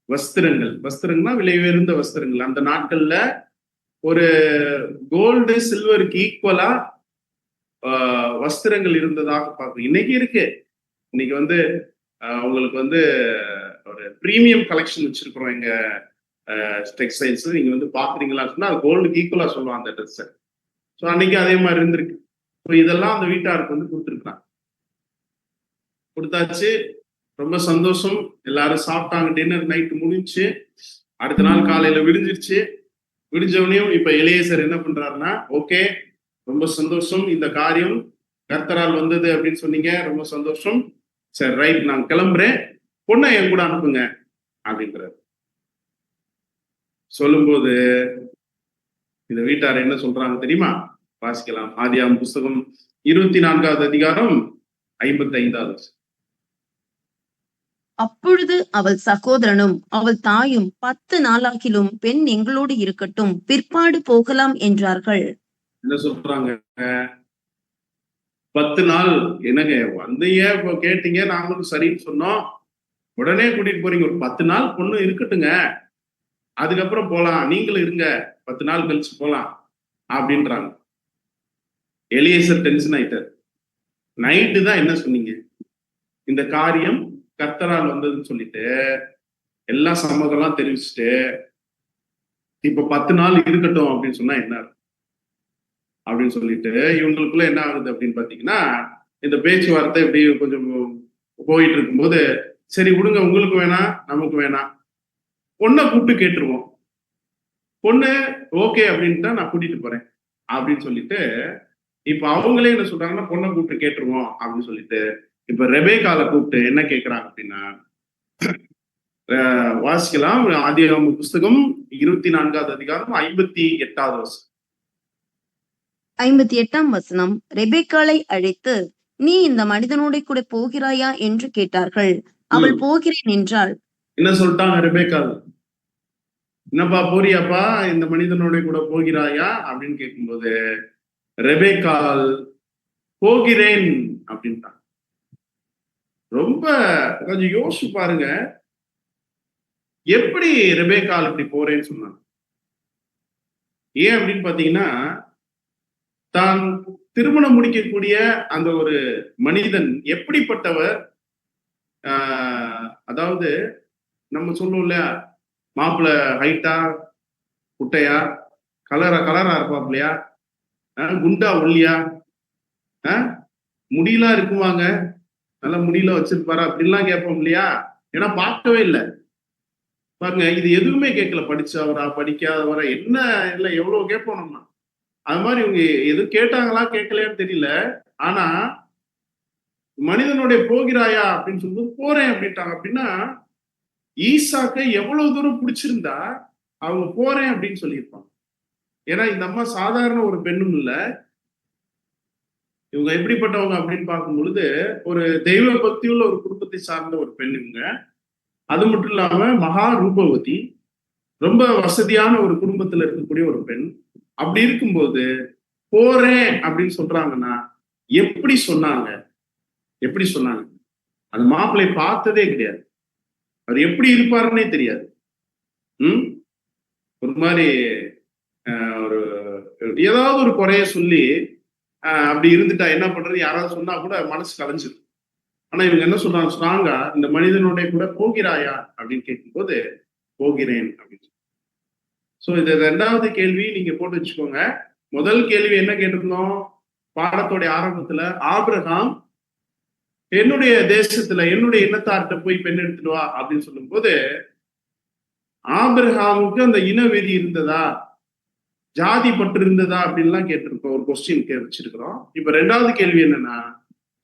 வஸ்திரங்கள். வஸ்திரங்கள்னா விலை உயர்ந்த வஸ்திரங்கள். அந்த நாட்கள்ல ஒரு கோல்டு சில்வருக்கு ஈக்குவலா வஸ்திரங்கள் இருந்ததாக பார்க்கணும். இன்னைக்கு இருக்கு. இன்னைக்கு வந்து உங்களுக்கு வந்து ஒரு பிரீமியம் கலெக்ஷன் வச்சிருக்கிறோம் எங்க டெக்ஸ்டைல்ஸ். நீங்க வந்து பாக்குறீங்களா சொன்னா அது கோல்டுக்கு ஈக்குவலா சொல்லுவாங்க அந்த ட்ரெஸ். ஸோ அன்னைக்கு அதே மாதிரி இருந்திருக்கு. ஸோ இதெல்லாம் அந்த வீட்டாருக்கு வந்து கொடுத்துருக்காங்க. கொடுத்தாச்சு. ரொம்ப சந்தோஷம். எல்லாரும் சாப்பிட்டாங்க. டின்னர் நைட்டு முடிஞ்சு அடுத்த நாள் காலையில விடிஞ்சிருச்சு. விடிஞ்சவனையும் இப்ப எலியேசர் என்ன பண்றாருன்னா, ஓகே ரொம்ப சந்தோஷம், இந்த காரியம் கர்த்தரால் வந்தது அப்படின்னு சொன்னீங்க, ரொம்ப சந்தோஷம், சரி ரைட் நான் கிளம்புறேன், பொண்ணை என் கூட அனுப்புங்க அப்படின்றாரு. சொல்லும்போது இந்த வீட்டார் என்ன சொல்றாங்க தெரியுமா? வாசிக்கலாம். ஆதியாகமம் புஸ்தகம் 24வது அதிகாரம் 55வது. அப்பொழுது அவள் சகோதரனும் அவள் தாயும் 10 நாளாகிலும் பெண் எங்களோடு இருக்கட்டும், பிற்பாடு போகலாம் என்றார்கள். என்ன சொல்றாங்க? 10 நாள் என்னங்க வந்தீங்க, இப்போ கேட்டீங்க, நாங்களும் சரின்னு சொன்னோம், உடனே கூட்டிட்டு போறீங்க, ஒரு 10 நாள் பொண்ணு இருக்கட்டுங்க, அதுக்கப்புறம் போலாம், நீங்களும் இருங்க, 10 நாள் கழிச்சு போலாம் அப்படின்றாங்க. எலியேசர் டென்ஷன் ஆயிட்டார். நைட்டு தான் என்ன சொன்னீங்க? இந்த காரியம் கர்த்தரால் வந்ததுன்னு சொல்லிட்டு எல்லாம் சம்மதம்லாம் தெரிவிச்சுட்டு இப்ப 10 நாள் இருக்கட்டும் அப்படின்னு சொன்னா என்ன அப்படின்னு சொல்லிட்டு இவங்களுக்குள்ள என்ன ஆகுது அப்படின்னு பாத்தீங்கன்னா, இந்த பேச்சுவார்த்தை இப்படி கொஞ்சம் போயிட்டு இருக்கும்போது, சரி விடுங்க, உங்களுக்கு வேணாம் நமக்கு வேணாம், பொண்ணை கூப்பிட்டு கேட்டுருவோம். பொண்ணு ஓகே அப்படின்ட்டா நான் கூட்டிட்டு போறேன் அப்படின்னு சொல்லிட்டு, இப்ப அவங்களே என்ன சொல்றாங்கன்னா, பொண்ணை கூப்பிட்டு கேட்டுருவோம் அப்படின்னு சொல்லிட்டு, இப்ப ரெபேக்கால கூப்பிட்டு என்ன கேட்கிறாங்க அப்படின்னா, வாசிக்கலாம். ஆதியாகம புஸ்தகம் 24வது அதிகாரம் 58வது வசனம். 58ஆம் வசனம். ரெபெக்காளை அழைத்து, நீ இந்த மனிதனோட கூட போகிறாயா என்று கேட்டார்கள். அவள் போகிறேன் என்றாள். என்ன சொல்லிட்டாங்க ரெபேக்கால்? என்னப்பா போறியாப்பா, இந்த மனிதனோட கூட போகிறாயா அப்படின்னு கேட்கும்போது ரெபேக்கால் போகிறேன் அப்படின்ட்டாங்க. ரொம்ப கொஞ்சம் யோசிச்சு பாருங்க, எப்படி ரெபேக்கால் இப்படி போறேன்னு சொன்னாங்க. ஏன் அப்படின்னு பாத்தீங்கன்னா, தான் திருமணம் முடிக்கக்கூடிய அந்த ஒரு மனிதன் எப்படிப்பட்டவர், அதாவது நம்ம சொல்லுவோம் இல்லையா, மாப்பிள்ள ஹைட்டா குட்டையா, கலரா இருப்பாப்லையா, குண்டா ஒல்லியா, முடியெல்லாம் இருக்குவாங்க, நல்லா முடியெல்லாம் வச்சிருப்பாரா அப்படின்லாம் கேட்போம் இல்லையா. ஏன்னா பார்க்கவே இல்லை பாருங்க, இது எதுவுமே கேட்கல. படிச்சவரா படிக்காதவரா என்ன இல்லை, எவ்வளவு கேட்போம் நம்ம. அது மாதிரி இவங்க எது கேட்டாங்களா கேட்கலையான்னு தெரியல. ஆனா மனிதனுடைய போகிறாயா அப்படின்னு சொல்லும்போது போறேன் அப்படின்ட்டாங்க. அப்படின்னா ஈசாக்கை எவ்வளவு தூரம் பிடிச்சிருந்தா அவங்க போறேன் அப்படின்னு சொல்லியிருப்பாங்க. ஏன்னா இந்த அம்மா சாதாரண ஒரு பெண்ணும் இல்ல. இவங்க எப்படிப்பட்டவங்க அப்படின்னு பார்க்கும் பொழுது ஒரு தெய்வ பக்தியுள்ள ஒரு குடும்பத்தை சார்ந்த ஒரு பெண் இவங்க. அது மட்டும் இல்லாம மகா ரூபவதி, ரொம்ப வசதியான ஒரு குடும்பத்துல இருக்கக்கூடிய ஒரு பெண். அப்படி இருக்கும்போது போறேன் அப்படின்னு சொல்றாங்கன்னா எப்படி சொன்னாங்க, எப்படி சொன்னாங்க? அந்த மாப்பிள்ளை பார்த்ததே கிடையாது, அவர் எப்படி இருப்பாருன்னே தெரியாது. ஒரு மாதிரி ஒரு ஏதாவது ஒரு குறைய சொல்லி அப்படி இருந்துட்டா என்ன பண்றது, யாராவது சொன்னா கூட மனசு கலைஞ்சிடும். ஆனா இவங்க என்ன சொல்றாங்க ஸ்ட்ராங்கா, இந்த மனிதனுடைய கூட போகிறாயா அப்படின்னு கேட்கும்போது போகிறேன் அப்படின்னு. சோ இது 2வது கேள்வி நீங்க போட்டு வச்சுக்கோங்க. முதல் கேள்வி என்ன கேட்டிருந்தோம் பாடத்தோடைய ஆரம்பத்துல, ஆபிரகாம் என்னுடைய தேசத்துல என்னுடைய இனத்தார்கிட்ட போய் பெண் எடுத்துட்டு வா அப்படின்னு சொல்லும் போது, ஆபிரகாமுக்கு அந்த இனவெறி இருந்ததா, ஜாதி பற்று இருந்ததா அப்படின்லாம் கேட்டிருக்கோம், ஒரு கொஸ்டின் வச்சிருக்கிறோம். இப்ப 2வது கேள்வி என்னன்னா,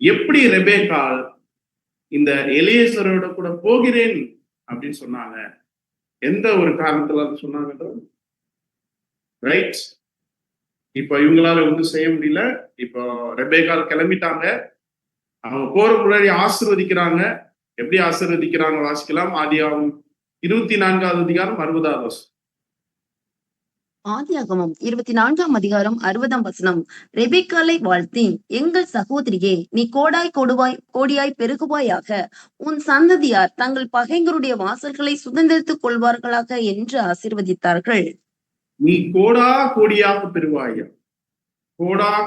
எப்படி ரெபேக்கால் இந்த எலியேசரோட கூட போகிறேன் அப்படின்னு சொன்னாங்க, எந்த ஒரு காரணத்துல சொன்னாங்க, ரைட்? இப்ப இவங்களால ஒன்றும் செய்ய முடியல. இப்போ ரெபேக்கால் கிளம்பிட்டாங்க. அவங்க போற முன்னாடி ஆசீர்வதிக்கிறாங்க. எப்படி ஆசீர்வதிக்கிறாங்க வாசிக்கலாம். ஆதியாகமம் 24வது அதிகாரம் 60வது வசனம். ஆதியாகமம் 24ஆம் அதிகாரம் 60ஆம் வசனம். ரெபெக்காளை வாழ்த்தி, எங்கள் சகோதரியே, நீ கோடியாய் பெருகுவாயாக, உன் சந்ததியார் தங்கள் பகைஞருடைய வாசல்களை சுதந்திரித்துக் கொள்வார்களாக என்று ஆசீர்வதித்தார்கள். நீ கோடியாக பெறுவாயா.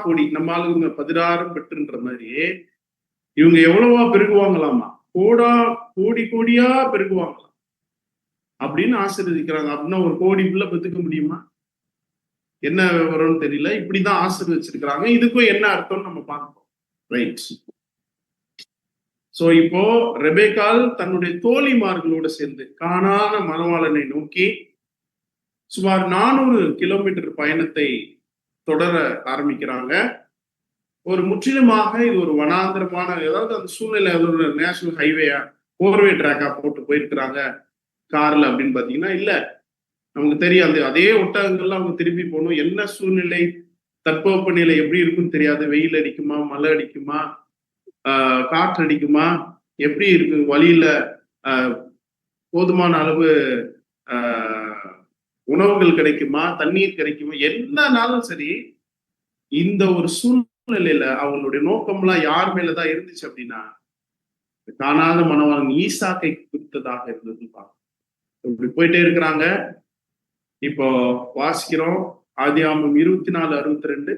கோடி நம்ம ஆளுங்க 16 பெற்றுன்ற மாதிரி இவங்க எவ்வளவா பெருகுவாங்களாமா, கோடியா பெருகுவாங்களாம் அப்படின்னு ஆசீர்வதிக்கிறாங்க. அப்படின்னா ஒரு கோடிக்குள்ள பெத்துக்க முடியுமா, என்ன விவரம்னு தெரியல. இப்படிதான் ஆசீர்வதிச்சிருக்கிறாங்க. இதுக்கும் என்ன அர்த்தம்னு நம்ம பார்ப்போம், ரைட்? சோ இப்போ ரெபேக்கால் தன்னுடைய தோழிமார்களோடு சேர்ந்து கானான மணவாளனை நோக்கி சுமார் 400 கிலோமீட்டர் பயணத்தை தொடர ஆரம்பிக்கிறாங்க. ஒரு முற்றிலுமாக இது ஒரு வனாந்திரமான, ஏதாவது அந்த சூழ்நிலை ஒரு நேஷனல் ஹைவேயா 4-வே ட்ராக்கா போட்டு போயிருக்கிறாங்க கார்ல அப்படின்னு பாத்தீங்கன்னா இல்ல. நமக்கு தெரியும் அந்த அதே ஒட்டகங்கள்லாம் அவங்க திருப்பி போகணும். என்ன சூழ்நிலை, தட்பவெப்ப நிலை எப்படி இருக்குன்னு தெரியாது. வெயில் அடிக்குமா, மழை அடிக்குமா, காற்று அடிக்குமா, எப்படி இருக்கு வழியில, போதுமான அளவு உணவுகள் கிடைக்குமா, தண்ணீர் கிடைக்குமா, என்னன்னாலும் சரி இந்த ஒரு சூழ்நிலையில அவங்களுடைய நோக்கம்லாம் யார் மேலதான் இருந்துச்சு அப்படின்னா, காணாத மணவாளன் ஈசாக்கை குறித்ததாக இருந்தது. இப்படி போயிட்டே இருக்கிறாங்க. இப்போ வாசிக்கிறோம் ஆதியாகமம் 24:62.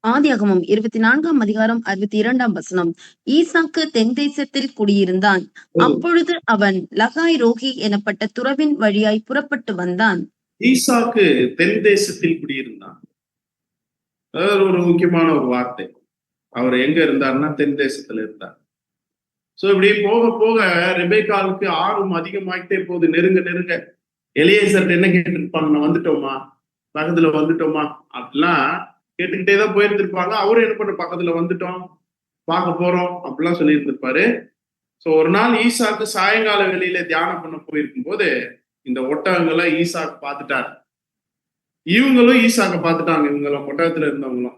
ஆதியாகமம் 24 அதிகாரம் 62 ஈசாக்கு தென் தேசத்தில் குடியிருந்தான். அப்பொழுது அவன் லகாய் ரோகி எனப்பட்ட துறவின் வழியாய் புறப்பட்டு வந்தான். ஈசாக்கு தென் தேசத்தில் குடியிருந்தான். அதாவது ஒரு முக்கியமான ஒரு வார்த்தை. அவர் எங்க இருந்தார்னா தென் தேசத்துல இருந்தார். சோ இப்படி போக போக ரெபேக்காவுக்கு ஆர்வம் அதிகமாயிட்டே போகுது. நெருங்க நெருங்க எலியேசர்ட்ட என்ன கேட்டிருப்பாங்க, வந்துட்டோமா, பக்கத்துல வந்துட்டோமா அப்படிலாம் கேட்டுக்கிட்டே தான் போயிருந்திருப்பாங்க. அவரும் என்ன பண்ண, பக்கத்துல வந்துட்டோம், பார்க்க போறோம் அப்படிலாம் சொல்லியிருந்திருப்பாரு. சோ ஒரு நாள் ஈசாக்கு சாயங்கால வேளையில தியானம் பண்ண போயிருக்கும் போது இந்த ஒட்டகங்களை ஈசாக்கு பார்த்துட்டார். இவங்களும் ஈசாக்க பார்த்துட்டாங்க, இவங்களும் ஒட்டகத்துல இருந்தவங்களும்.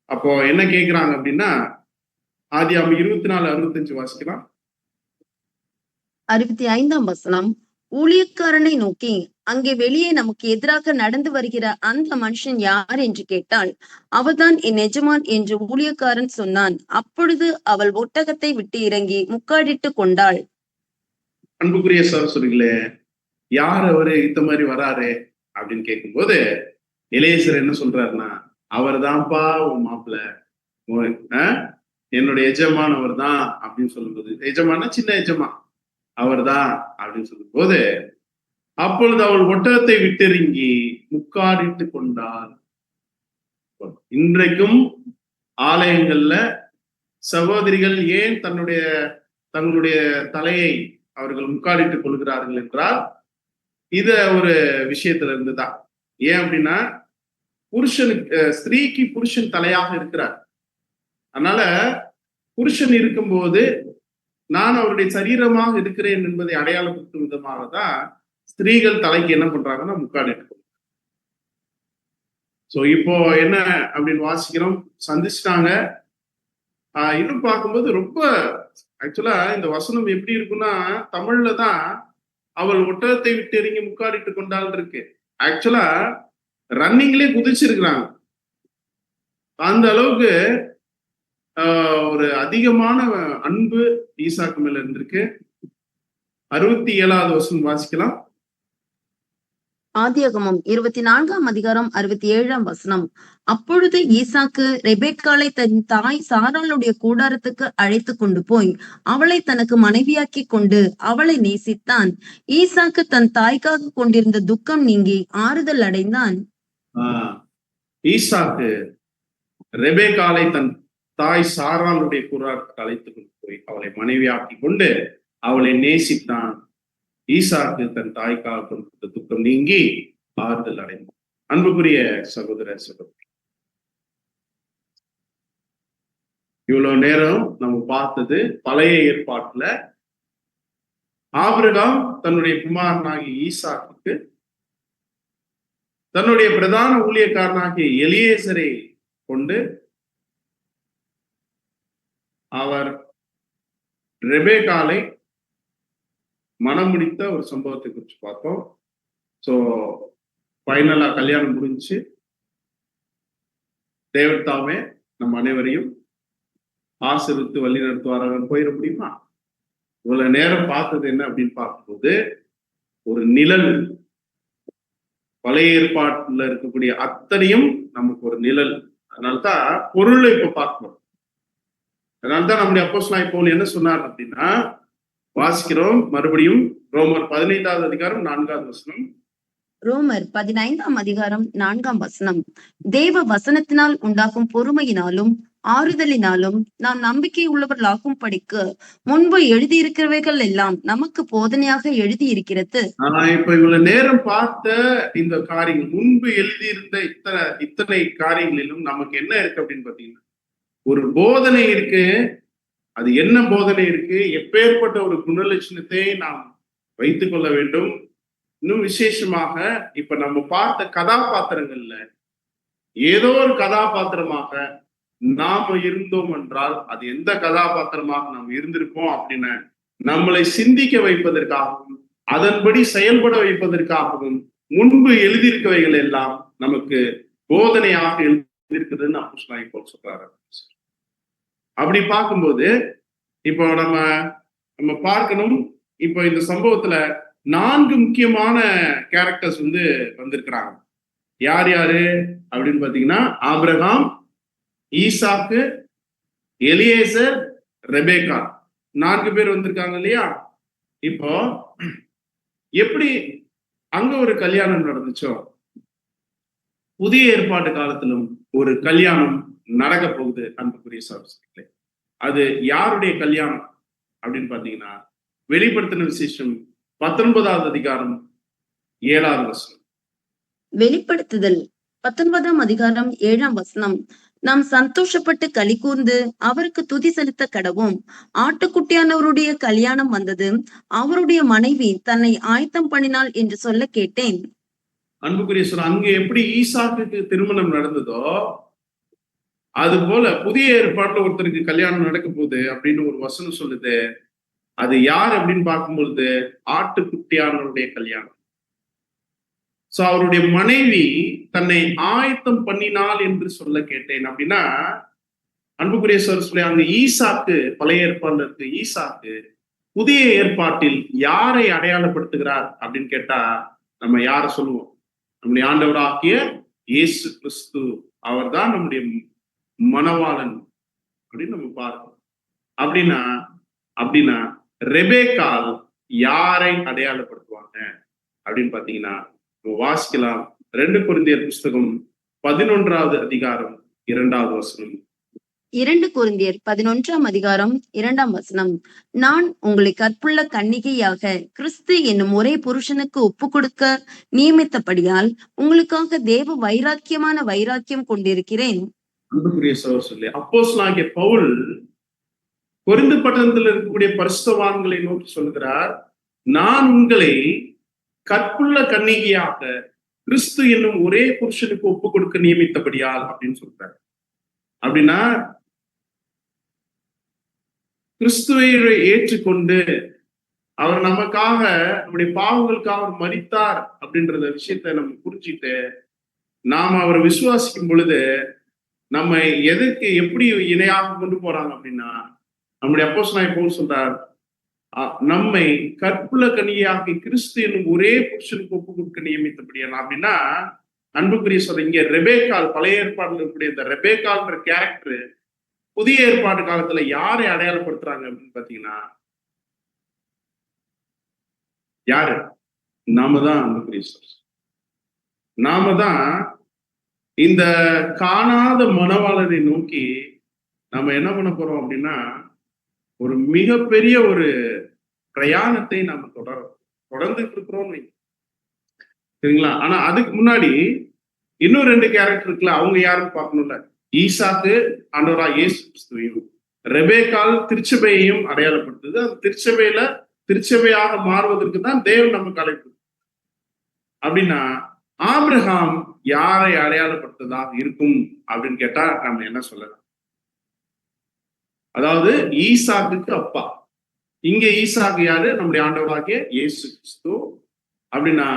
அப்போ என்ன கேட்கிறாங்க அப்படின்னா, ஆதியாகமம் 24:65 வாசிக்கலாம். 65 ஊழியக்காரனை நோக்கி, அங்கே வெளியே நமக்கு எதிராக நடந்து வருகிற அந்த மனுஷன் யார் என்று கேட்டாள். அவர்தான் என் எஜமான் என்று ஊழியக்காரன் சொன்னான். அப்பொழுது அவள் ஒட்டகத்தை விட்டு இறங்கி முக்காடிட்டு கொண்டாள். அன்புக்குரிய சரஸ்வரிகளே, யார் அவரு இந்த மாதிரி வராரு அப்படின்னு கேட்கும்போது எலியேசர் என்ன சொல்றாருன்னா, அவர் தான்ப்பா உன் மாப்பிள்ள, என்னுடைய எஜமான் அவர் தான் அப்படின்னு சொல்லும்போது, எஜமானா சின்ன எஜமான் அவர் தான் அப்படின்னு சொல்லும் போது, அப்பொழுது அவள் ஒட்டகத்தை விட்டிறங்கி முக்காடிட்டு கொண்டாள். இன்றைக்கும் ஆலயங்கள்ல சகோதரிகள் ஏன் தங்களுடைய தலையை அவர்கள் முக்காடிட்டுக் கொள்கிறார்கள் என்றால், இத ஒரு விஷயத்துல இருந்துதான். ஏன் அப்படின்னா, புருஷனுக்கு ஸ்திரீக்கு புருஷன் தலையாக இருக்கிறார். அதனால புருஷன் இருக்கும்போது நான் அவருடைய சரீரமாக இருக்கிறேன் என்பதை அடையாளப்படுத்தும் விதமாக தான் ஸ்திரீகள் தலைக்கு என்ன பண்றாங்கன்னா முக்காடிட்டு. சோ இப்போ என்ன அப்படின்னு வாசிக்கிறோம், சந்திச்சிட்டாங்க. இன்னும் பார்க்கும்போது ரொம்ப ஆக்சுவலா இந்த வசனம் எப்படி இருக்குன்னா, தமிழ்ல தான் அவள் ஒட்டகத்தை விட்டு இறங்கி முக்காடிட்டு கொண்டாள் இருக்கு. ஆக்சுவலா ரன்னிங்லேயே குதிச்சிருக்கிறாங்க. அந்த அளவுக்கு ஒரு அதிகமான அன்பு ஈசாக்கு மேல இருந்திருக்கு. 67வது வசனம் வாசிக்கலாம். ஆதியாகமம் 24 அதிகாரம் 67 அப்பொழுது ஈசாக்கு ரெபெக்காளை தன் தாய் சாராளுடைய கூடாரத்துக்கு அழைத்து கொண்டு போய் அவளை தனக்கு மனைவியாக்கி கொண்டு அவளை நேசித்தான். ஈசாக்கு தன் தாய்க்காக கொண்டிருந்த துக்கம் நீங்கி ஆறுதல் அடைந்தான். ஈசாக்கு ரெபெக்காளை தன் தாய் சாராளுடைய கூடாரத்துக்கு அழைத்து கொண்டு போய் அவளை மனைவியாக்கி கொண்டு அவளை நேசித்தான். ஈசாக்கு தன் தாய்க்காக கொண்டிருந்த துக்கம் நீங்கி ஆறுதல் அடைந்தான். அன்புக்குரிய சகோதர சகோதரி, இவ்வளவு நேரம் நம்ம பார்த்தது பழைய ஏற்பாட்டுல ஆபிரகாம் தன்னுடைய குமாரனாகிய ஈசாக்குக்கு தன்னுடைய பிரதான ஊழியக்காரனாகிய எலியேசரை கொண்டு அவர் ரெபெக்காளை மனம் முடித்த ஒரு சம்பவத்தை குறித்து பார்த்தோம். ஸோ ஃபைனலா கல்யாணம் முடிஞ்சு தேவத்தாமே நம்ம அனைவரையும் ஆசீர்வதித்து வழி நடத்துவார்கள். போயிட முடியுமா? இவ்வளவு நேரம் பார்த்தது என்ன அப்படின்னு பார்க்கும்போது, ஒரு நிழல், பழைய ஏற்பாட்டுல இருக்கக்கூடிய அத்தனையும் நமக்கு ஒரு நிழல். அதனால்தான் பொருளை இப்ப பார்க்கணும். அதனால்தான் நம்முடைய அப்போஸ்தலனாகிய பவுல் என்ன சொன்னார் அப்படின்னா, வாசிக்கிறோம் மறுபடியும் ரோமர் 15வது அதிகாரம் 4வது வசனம். ரோமர் 15ஆம் அதிகாரம் 4ஆம் வசனம். தேவ வசனத்தினால் உண்டாகும் பொறுமையினாலும் ஆறுதலினாலும் நாம் நம்பிக்கை உள்ளவர்களாகும் படிக்கு முன்பு எழுதியிருக்கிறவைகள் எல்லாம் நமக்கு போதனையாக எழுதியிருக்கிறது. இப்ப இவ்வளவு நேரம் பார்த்த இந்த காரியங்கள், முன்பு எழுதியிருந்த இத்தனை காரியங்களிலும் நமக்கு என்ன இருக்கு அப்படின்னு பாத்தீங்கன்னா, ஒரு போதனை இருக்கு. அது என்ன போதனை இருக்கு, எப்பேற்பட்ட ஒரு குணலட்சணத்தை நாம் வைத்துக் கொள்ள வேண்டும். இன்னும் விசேஷமாக இப்ப நம்ம பார்த்த கதாபாத்திரங்கள்ல ஏதோ ஒரு கதாபாத்திரமாக நாம இருந்தோம் என்றால், அது எந்த கதாபாத்திரமாக நாம் இருந்திருப்போம் அப்படின்னு நம்மளை சிந்திக்க வைப்பதற்காகவும் அதன்படி செயல்பட வைப்பதற்காகவும் முன்பு எழுதியிருக்கவைகள் எல்லாம் நமக்கு போதனையாக எழுதியிருக்குதுன்னு அப்போஸ்தலனாகிய பவுல் சொல்றாரு. அப்படி பார்க்கும்போது இப்போ நம்ம பார்க்கணும். இப்போ இந்த சம்பவத்துல 4 முக்கியமான கேரக்டர்ஸ் வந்திருக்கிறாங்க. யார் யாரு அப்படின்னு பாத்தீங்கன்னா, ஆபிரகாம், ஈசாக்கு, எலியேசர், ரெபேக்கா 4 பேர் வந்திருக்காங்க இல்லையா? இப்போ எப்படி அங்க ஒரு கல்யாணம் நடந்துச்சோ, புதிய ஏற்பாட்டு காலத்திலும் ஒரு கல்யாணம் நடக்க போகுது அன்புக்குரிய சகோதரர்களே. அது யாருடைய கல்யாணம் அப்படின்னு பாத்தீங்கன்னா, வெளிப்படுத்தின விசேஷம் 19வது அதிகாரம் 7வது வசனம். வெளிப்படுத்துதல் 19ஆம் அதிகாரம் 7ஆம் வசனம். நாம் சந்தோஷப்பட்டு களி கூர்ந்து அவருக்கு துதி செலுத்த கடவும். ஆட்டுக்குட்டியானவருடைய கல்யாணம் வந்தது, அவருடைய மனைவி தன்னை ஆயத்தம் பண்ணினாள் என்று சொல்ல கேட்டேன். அன்புக்குரிய சொல்ல, அங்க எப்படி ஈசாக்குக்கு திருமணம் நடந்ததோ அது போல புதிய ஏற்பாட்டுல ஒருத்தருக்கு கல்யாணம் நடக்க போகுது அப்படின்னு ஒரு வசனம் சொல்லுது. அது யார் அப்படின்னு பார்க்கும்பொழுது ஆட்டுக்குட்டியானவருடைய கல்யாணம். சோ அவருடைய மனைவி தன்னை ஆயத்தம் பண்ணினாள் என்று சொல்ல கேட்டேன். அப்படின்னா அன்புக்குரிய சொல்லி, அங்க ஈசாக்கு பழைய ஏற்பாடுல இருக்கு. ஈசாக்கு புதிய ஏற்பாட்டில் யாரை அடையாளப்படுத்துகிறார் அப்படின்னு கேட்டா நம்ம யார சொல்லுவோம்? நம்முடைய ஆண்டவராகிய இயேசு கிறிஸ்து. அவர் தான் நம்முடைய மணவாளன் அப்படின்னு நம்ம பார்க்கிறோம். அப்படின்னா ரெபேக்கால் யாரை அடையாளப்படுத்துவாங்க அப்படின்னு பாத்தீங்கன்னா வாசிக்கலாம். 2 கொரிந்தியர் புஸ்தகம் 11வது அதிகாரம் 2வது வசனம். 2 கொரிந்தியர் 11ஆம் அதிகாரம் 2ஆம் வசனம். நான் உங்களை கற்புள்ள கன்னிகையாக கிறிஸ்து என்னும் ஒரே புருஷனுக்கு ஒப்பு கொடுக்க நியமித்தபடியால் உங்களுக்காக தேவ வைராக்கியமான வைராக்கியம் கொண்டிருக்கிறேன். அன்புக்குரிய சகோதரர்களே, அப்போஸ்தலனாகிய பவுல் கொரிந்து பட்டணத்தில் இருக்கக்கூடிய பரிசுத்தவான்களை நோக்கி சொல்கிறார், நான் உங்களை கற்புள்ள கன்னிகையாக கிறிஸ்து என்னும் ஒரே புருஷனுக்கு ஒப்பு கொடுக்க நியமித்தபடியால் அப்படின்னு சொல்றாரு. அப்படின்னா கிறிஸ்துவை ஏற்றுக்கொண்டு அவர் நமக்காக, நம்முடைய பாவங்களுக்காக அவர் மரித்தார் அப்படின்றத விஷயத்தை நம்ம புரிஞ்சுட்டு நாம அவரை விசுவாசிக்கும் பொழுது நம்ம எதற்கு எப்படி இணையாக கொண்டு போறாங்க அப்படின்னா, நம்முடைய அப்போஸ்தலனாகிய பவுல் சொல்றார், நம்மை கற்புள்ள கன்னிகையாக்கி கிறிஸ்து என்னும் ஒரே புருஷனுக்கு ஒப்பு கொடுக்க நியமித்தபடியா. அப்படின்னா அன்புக்குரிய சொல்ற, இங்க ரெபேக்கால் பழைய ஏற்பாடுல இருக்கக்கூடிய இந்த ரெபேக்கால்ன்ற கேரக்டர் புதிய ஏற்பாடு காலத்துல யாரை அடையாளப்படுத்துறாங்க அப்படின்னு பாத்தீங்கன்னா யாரு? நாம தான் அன்புக்குரிய சொல்ற. நாம தான் இந்த காணாத மணவாளனை நோக்கி நம்ம என்ன பண்ண போறோம் அப்படின்னா ஒரு மிகப்பெரிய ஒரு பிரயாணத்தை நாம தொடர்ந்துட்டு இருக்கிறோம், சரிங்களா? ஆனா அதுக்கு முன்னாடி இன்னும் 2 கேரக்டர் இருக்குல்ல, அவங்க யாருன்னு பார்க்கணும்ல. ஈசாக்கு ஆண்டவராகிய இயேசு கிறிஸ்துவையும், ரெபேக்கால் திருச்சபையையும் அடையாளப்படுத்துது. அந்த திருச்சபையாக மாறுவதற்கு தான் தேவன் நமக்கு அழைப்பு. அப்படின்னா ஆபிரகாம் யாரை அடையாளப்படுத்ததாக இருக்கும் அப்படின்னு கேட்டா நம்ம என்ன சொல்லலாம்? அதாவது ஈசாக்குக்கு அப்பா. இங்க ஈசாக்கு யாரு? நம்முடைய ஆண்டவராகிய இயேசு கிறிஸ்து. அப்படின்னா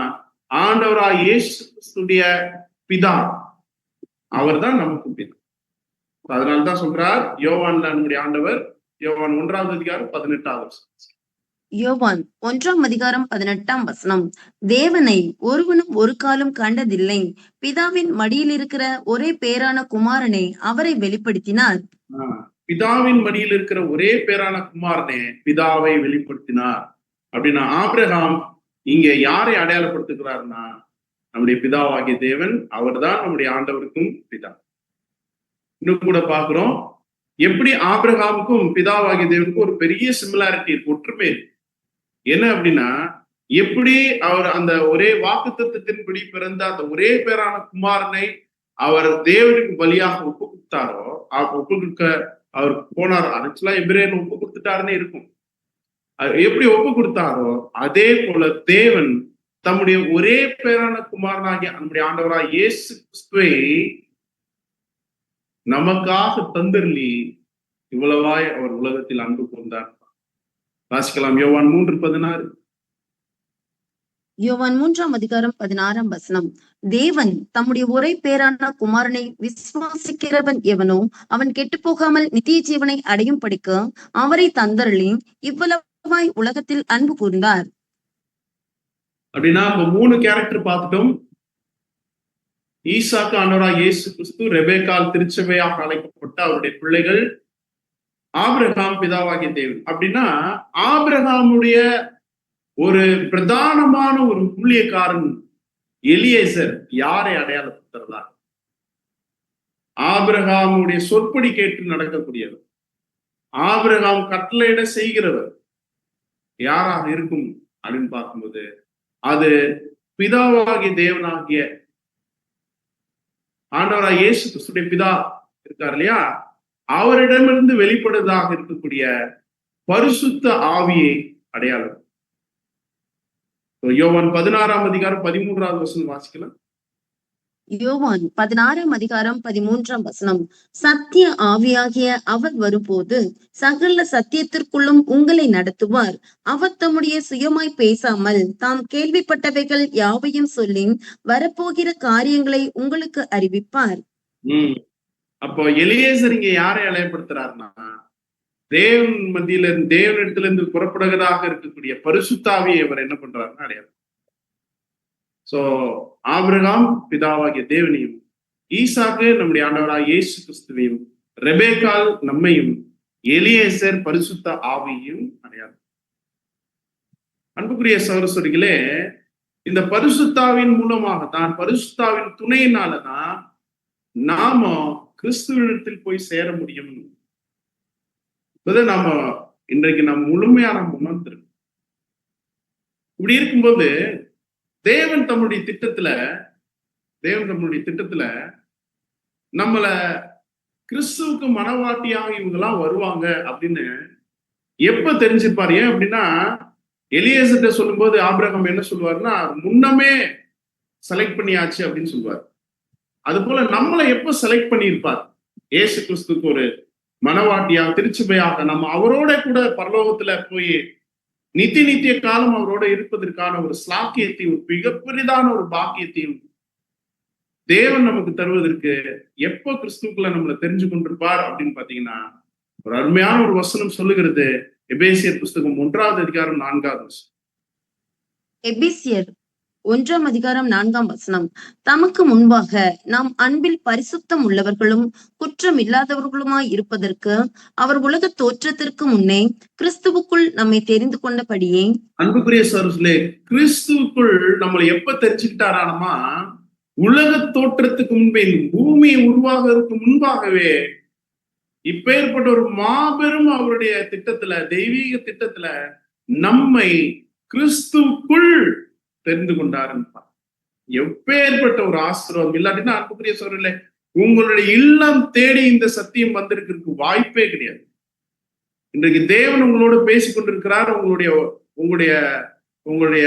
ஆண்டவராகிய இயேசு கிறிஸ்துடைய பிதா. அவர் தான் நமக்கு பிதா. அதனால்தான் சொல்றார் யோவான்ல நம்முடைய ஆண்டவர், யோவான் 1வது அதிகாரம் 18வது வசனம். யோவான் 1ஆம் அதிகாரம் 18ஆம் வசனம். தேவனை ஒருவனும் ஒரு காலம் கண்டதில்லை, பிதாவின் மடியில் இருக்கிற ஒரே பேரான குமாரனே அவரை வெளிப்படுத்தினார். பிதாவின் மடியில் இருக்கிற ஒரே பேரான குமாரனே பிதாவை வெளிப்படுத்தினார். அப்படின்னா ஆபிரகாம் இங்க யாரை அடையாளப்படுத்துகிறார்னா நம்முடைய பிதாவாகிய தேவன். அவர் தான் நம்முடைய ஆண்டவருக்கும் பிதா. இன்னும் கூட பாக்குறோம் எப்படி ஆபிரகாமுக்கும் பிதாவாகிய தேவனுக்கும் ஒரு பெரிய சிமிலாரிட்டி இருக்கு, ஒற்றுமை. என்ன அப்படின்னா எப்படி அவர் அந்த ஒரே வாக்குத்தத்தத்தின்படி பிறந்த அந்த ஒரே பேரான குமாரனை அவர் தேவனுக்கு பலியாக ஒப்பு கொடுத்தாரோ, ஒப்பு கொடுக்க அவர் போனார். ஆக்சுவலா எபிரேயர் ஒப்பு கொடுத்துட்டாருன்னு இருக்கும். எப்படி ஒப்பு கொடுத்தாரோ அதே போல தேவன் தம்முடைய ஒரே பேரான குமாரனாகிய நம்முடைய ஆண்டவராகிய இயேசு கிறிஸ்துவை நமக்காக தந்தருளி இவ்வளவாய் அவர் உலகத்தில் அன்பு கொண்டார். வாசிக்கலாம் யோவான் 3:16. யோவான் 3ஆம் அதிகாரம் 16ஆம் வசனம். தேவன் தம்முடைய ஒரே பேரான குமாரனை விசுவாசிக்கிறவன் எவனோ அவன் கெட்டு போகாமல் நித்திய ஜீவனை அடையும் படிக்க அவரை தந்தருளி இவ்வளவாய் உலகத்தில் அன்பு கூர்ந்தார். அப்படின்னா இப்ப 3 கேரக்டர் பார்த்துட்டோம். ஈசாக்கு ஆண்டவராக இயேசு கிறிஸ்து, ரெபேக்கால் திருச்சபையாக அழைக்கப்பட்ட அவருடைய பிள்ளைகள், ஆபிரகாம் பிதாவாகிய தேவன். அப்படின்னா ஆபிரகாமுடைய ஒரு பிரதானமான ஒரு ஊழியக்காரன் எலியேசர் யாரை அடையாளப்படுத்துறதா? ஆபிரகாமுடைய சொற்படி கேட்டு நடக்கக்கூடியவர், ஆபிரகாம் கட்டளையிட செய்கிறவர் யாராக இருக்கும் அப்படின்னு பார்க்கும்போது அது பிதாவாகிய தேவனாகிய ஆண்டவராக இயேசு கிறிஸ்துடைய பிதா இருக்கார் இல்லையா, அவரிடமிருந்து வெளிப்படுவதாக இருக்கக்கூடிய பரிசுத்த ஆவியை அடையாளம். யோவான் 16ஆம் அதிகாரம் 13வது வசனம் வாசிக்கலாம். யோவான் 16ஆம் அதிகாரம் 13ஆம் வசனம். சத்திய ஆவியாகிய அவர் வரும்போது சகல சத்தியத்திற்குள்ளும் உங்களை நடத்துவார். அவர் தம்முடைய சுயமாய் பேசாமல் தாம் கேள்விப்பட்டவைகள் யாவையும் சொல்லி வரப்போகிற காரியங்களை உங்களுக்கு அறிவிப்பார். அப்போ எலியேசர் இங்க யாரை அடையாளப்படுத்துறாருன்னா, தேவன் மத்தியில இருந்து, தேவனிடத்துல இருந்து புறப்படுகிறதாக இருக்கக்கூடிய பரிசுத்தாவியை அவர் என்ன பண்றாருன்னா அடையாளம். சோ ஆபிரகாம் பிதாவாகிய தேவனையும், ஈசாக்கு நம்முடைய ஆண்டவராக இயேசு கிறிஸ்துவையும், ரெபேக்கால் நம்மையும், எலியேசர் பரிசுத்த ஆவியையும் அடையாளம். அன்புக்குரிய சகோதரர்களே, இந்த பரிசுத்தாவின் மூலமாகத்தான், பரிசுத்தாவின் துணையினாலதான் நாம கிறிஸ்துவிடத்தில் போய் சேர முடியும். நாம இன்றைக்கு நம்ம முழுமையான உணர்ந்திருக்கோம். இப்படி இருக்கும்போது தேவன் தம்முடைய திட்டத்துல நம்மள கிறிஸ்துவுக்கு மனவாட்டியாக இவங்கெல்லாம் வருவாங்க அப்படின்னு எப்ப தெரிஞ்சிருப்பாரு? ஏன் அப்படின்னா, எலியேசர்ட்ட சொல்லும்போது ஆபிரகாம் என்ன சொல்லுவாருன்னா, முன்னமே செலக்ட் பண்ணியாச்சு அப்படின்னு சொல்லுவார். அது போல நம்மளை எப்ப செலக்ட் பண்ணியிருப்பார்? இயேசு கிறிஸ்துக்கு ஒரு மனவாட்டியாக, திருச்சபையாக நம்ம அவரோட கூட பரலோகத்துல போய் நித்திய காலம் அவரோட இருப்பதற்கான ஒரு ஸ்லாக்கியத்தையும், மிகப்பெரிதான ஒரு பாக்கியத்தையும் தேவன் நமக்கு தருவதற்கு எப்போ கிறிஸ்துக்குள்ள நம்மளை தெரிஞ்சு கொண்டிருப்பார் அப்படின்னு பாத்தீங்கன்னா, ஒரு அருமையான ஒரு வசனம் சொல்லுகிறது. எபேசியர் புஸ்தகம் 1ஆம் அதிகாரம் 4ஆவது வசனம். எபேசியர் 1ஆம் அதிகாரம் 4ஆம் வசனம். தமக்கு முன்பாக நாம் அன்பில் பரிசுத்தம் உள்ளவர்களும் குற்றம் இல்லாதவர்களுமாய் இருப்பதற்கு அவர் உலக தோற்றத்திற்கு முன்னே கிறிஸ்துவுக்குள் நம்மை தெரிந்து கொண்டபடியே. அன்புக்குரிய சகோதரர்களே, கிறிஸ்துவுக்குள் நம்மளை எப்ப தெரிஞ்சுக்கிட்டாராமா, உலக தோற்றத்துக்கு முன்பே, பூமி உருவாகிறதுக்கு முன்பாகவே இப்பேற்பட்ட ஒரு மாபெரும் அவருடைய திட்டத்துல, தெய்வீக திட்டத்துல நம்மை கிறிஸ்துவுக்குள் தெரிந்து கொண்டாருப்பா. எப்பேற்பட்ட ஒரு ஆசீர்வாதம்! இல்லாட்டினா அன்புக்குரிய சகோதரர்களே, உங்களுடைய இல்லம் தேடி இந்த சத்தியம் வந்திருக்கிறதுக்கு வாய்ப்பே கிடையாது. இன்றைக்கு தேவன் உங்களோட பேசிக் கொண்டிருக்கிறார். உங்களுடைய உங்களுடைய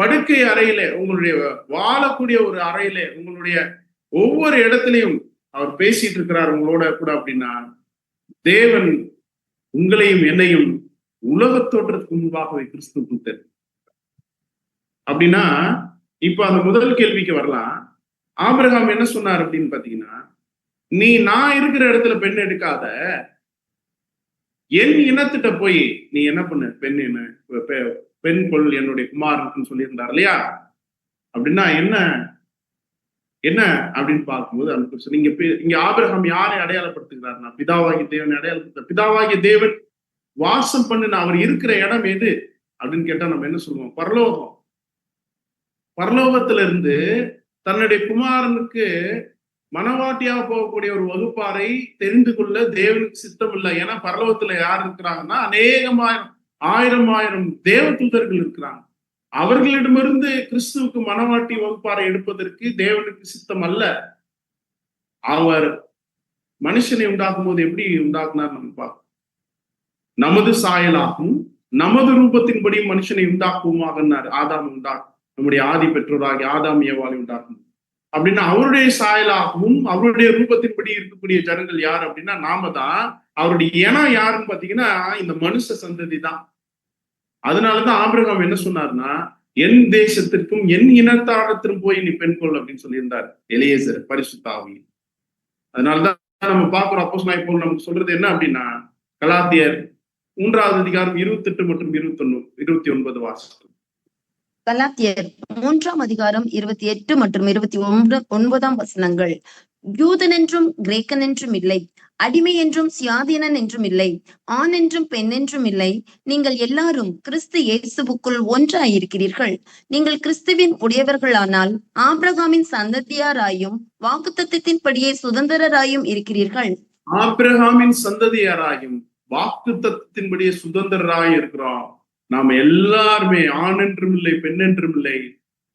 படுக்கை அறையில, உங்களுடைய வாழக்கூடிய ஒரு அறையில, உங்களுடைய ஒவ்வொரு இடத்துலையும் அவர் பேசிட்டு இருக்கிறார் உங்களோட கூட. அப்படின்னா தேவன் உங்களையும் என்னையும் உலக தோற்றத்துக்கு முன்பாகவே கிறிஸ்துவுக்குள் தெரியும். அப்படின்னா இப்ப அந்த முதல் கேள்விக்கு வரலாம். ஆபிரகாம் என்ன சொன்னார் அப்படின்னு பாத்தீங்கன்னா, நான் இருக்கிற இடத்துல பெண் எடுக்காத, என் இனத்திட்ட போய் நீ என்ன பண்ணு, பெண் கொள், என்னுடைய குமாரனுக்குன்னு சொல்லியிருந்தார் இல்லையா? அப்படின்னா என்ன அப்படின்னு பார்க்கும்போது இங்க ஆபிரகாம் யாரை அடையாளப்படுத்துகிறார்னா, பிதாவாகிய தேவனை அடையாளப்படுத்த. பிதாவாகிய தேவன் வாசம் பண்ணு அவர் இருக்கிற இடம் எது அப்படின்னு கேட்டா நம்ம என்ன சொல்லுவோம்? பரலோகம். பரலோகத்துல இருந்து தன்னுடைய குமாரனுக்கு மனவாட்டியாக போகக்கூடிய ஒரு வகுப்பாரை தெரிந்து கொள்ள தேவனுக்கு சித்தம் இல்லை. ஏன்னா பரலோகத்துல யார் இருக்கிறாங்கன்னா, ஆயிரம் தேவ தூதர்கள் இருக்கிறாங்க. அவர்களிடமிருந்து கிறிஸ்துவுக்கு மனவாட்டி வகுப்பாரை எடுப்பதற்கு தேவனுக்கு சித்தம் அல்ல. அவர் மனுஷனை உண்டாக்கும் போது எப்படி உண்டாக்குனார் நம்ம பார்ப்போம். நமது சாயலாகவும் நமது ரூபத்தின்படி மனுஷனை உண்டாக்குவோமாக ஆதாம் நம்முடைய ஆதி பெற்றோராகி ஆதாம் ஏவாளை உண்டாக்கும். அப்படின்னா அவருடைய சாயலாகவும் அவருடைய ரூபத்தின்படி இருக்கக்கூடிய ஜனங்கள் யார் அப்படின்னா நாம தான். அவருடைய இனம் யாருன்னு பாத்தீங்கன்னா இந்த மனுஷ சந்ததி தான். அதனாலதான் ஆபிரகாம் என்ன சொன்னார்னா, என் தேசத்திற்கும் என் இனத்தாரத்திற்கும் போய் நீ பெண் கொள் அப்படின்னு சொல்லியிருந்தார் எலியேசர் பரிசுத்த ஆவி. அதனாலதான் நம்ம பார்க்கிறோம். அப்போஸ்தலனாகிய பவுல் நமக்கு சொல்றது என்ன அப்படின்னா, கலாத்தியர் 3ஆம் அதிகாரம் 28 மற்றும் 29 வாசிக்கும். கலாத்தியர் 3 மற்றும் 29 யூதன் என்றும் கிரேக்கன் என்றும் இல்லை, அடிமை என்றும் சுயாதீனன் என்றும் இல்லை, ஆண் என்றும் பெண் என்றும் இல்லை, நீங்கள் எல்லாரும் கிறிஸ்து இயேசுவுக்குள் ஒன்றாயிருக்கிறீர்கள். நீங்கள் கிறிஸ்துவின் உடையவர்களானால் ஆபிரகாமின் சந்ததியாராயும் வாக்குத்தத்தத்தின்படியே சுதந்திரராயும் இருக்கிறீர்கள். ஆபிரகாமின் சந்ததியாராயும் வாக்குத்தத்தத்தின்படியே சுதந்திரராய் இருக்கிறோம். நாம எல்லாருமே ஆண் என்றும் இல்லை, பெண் என்றும் இல்லை,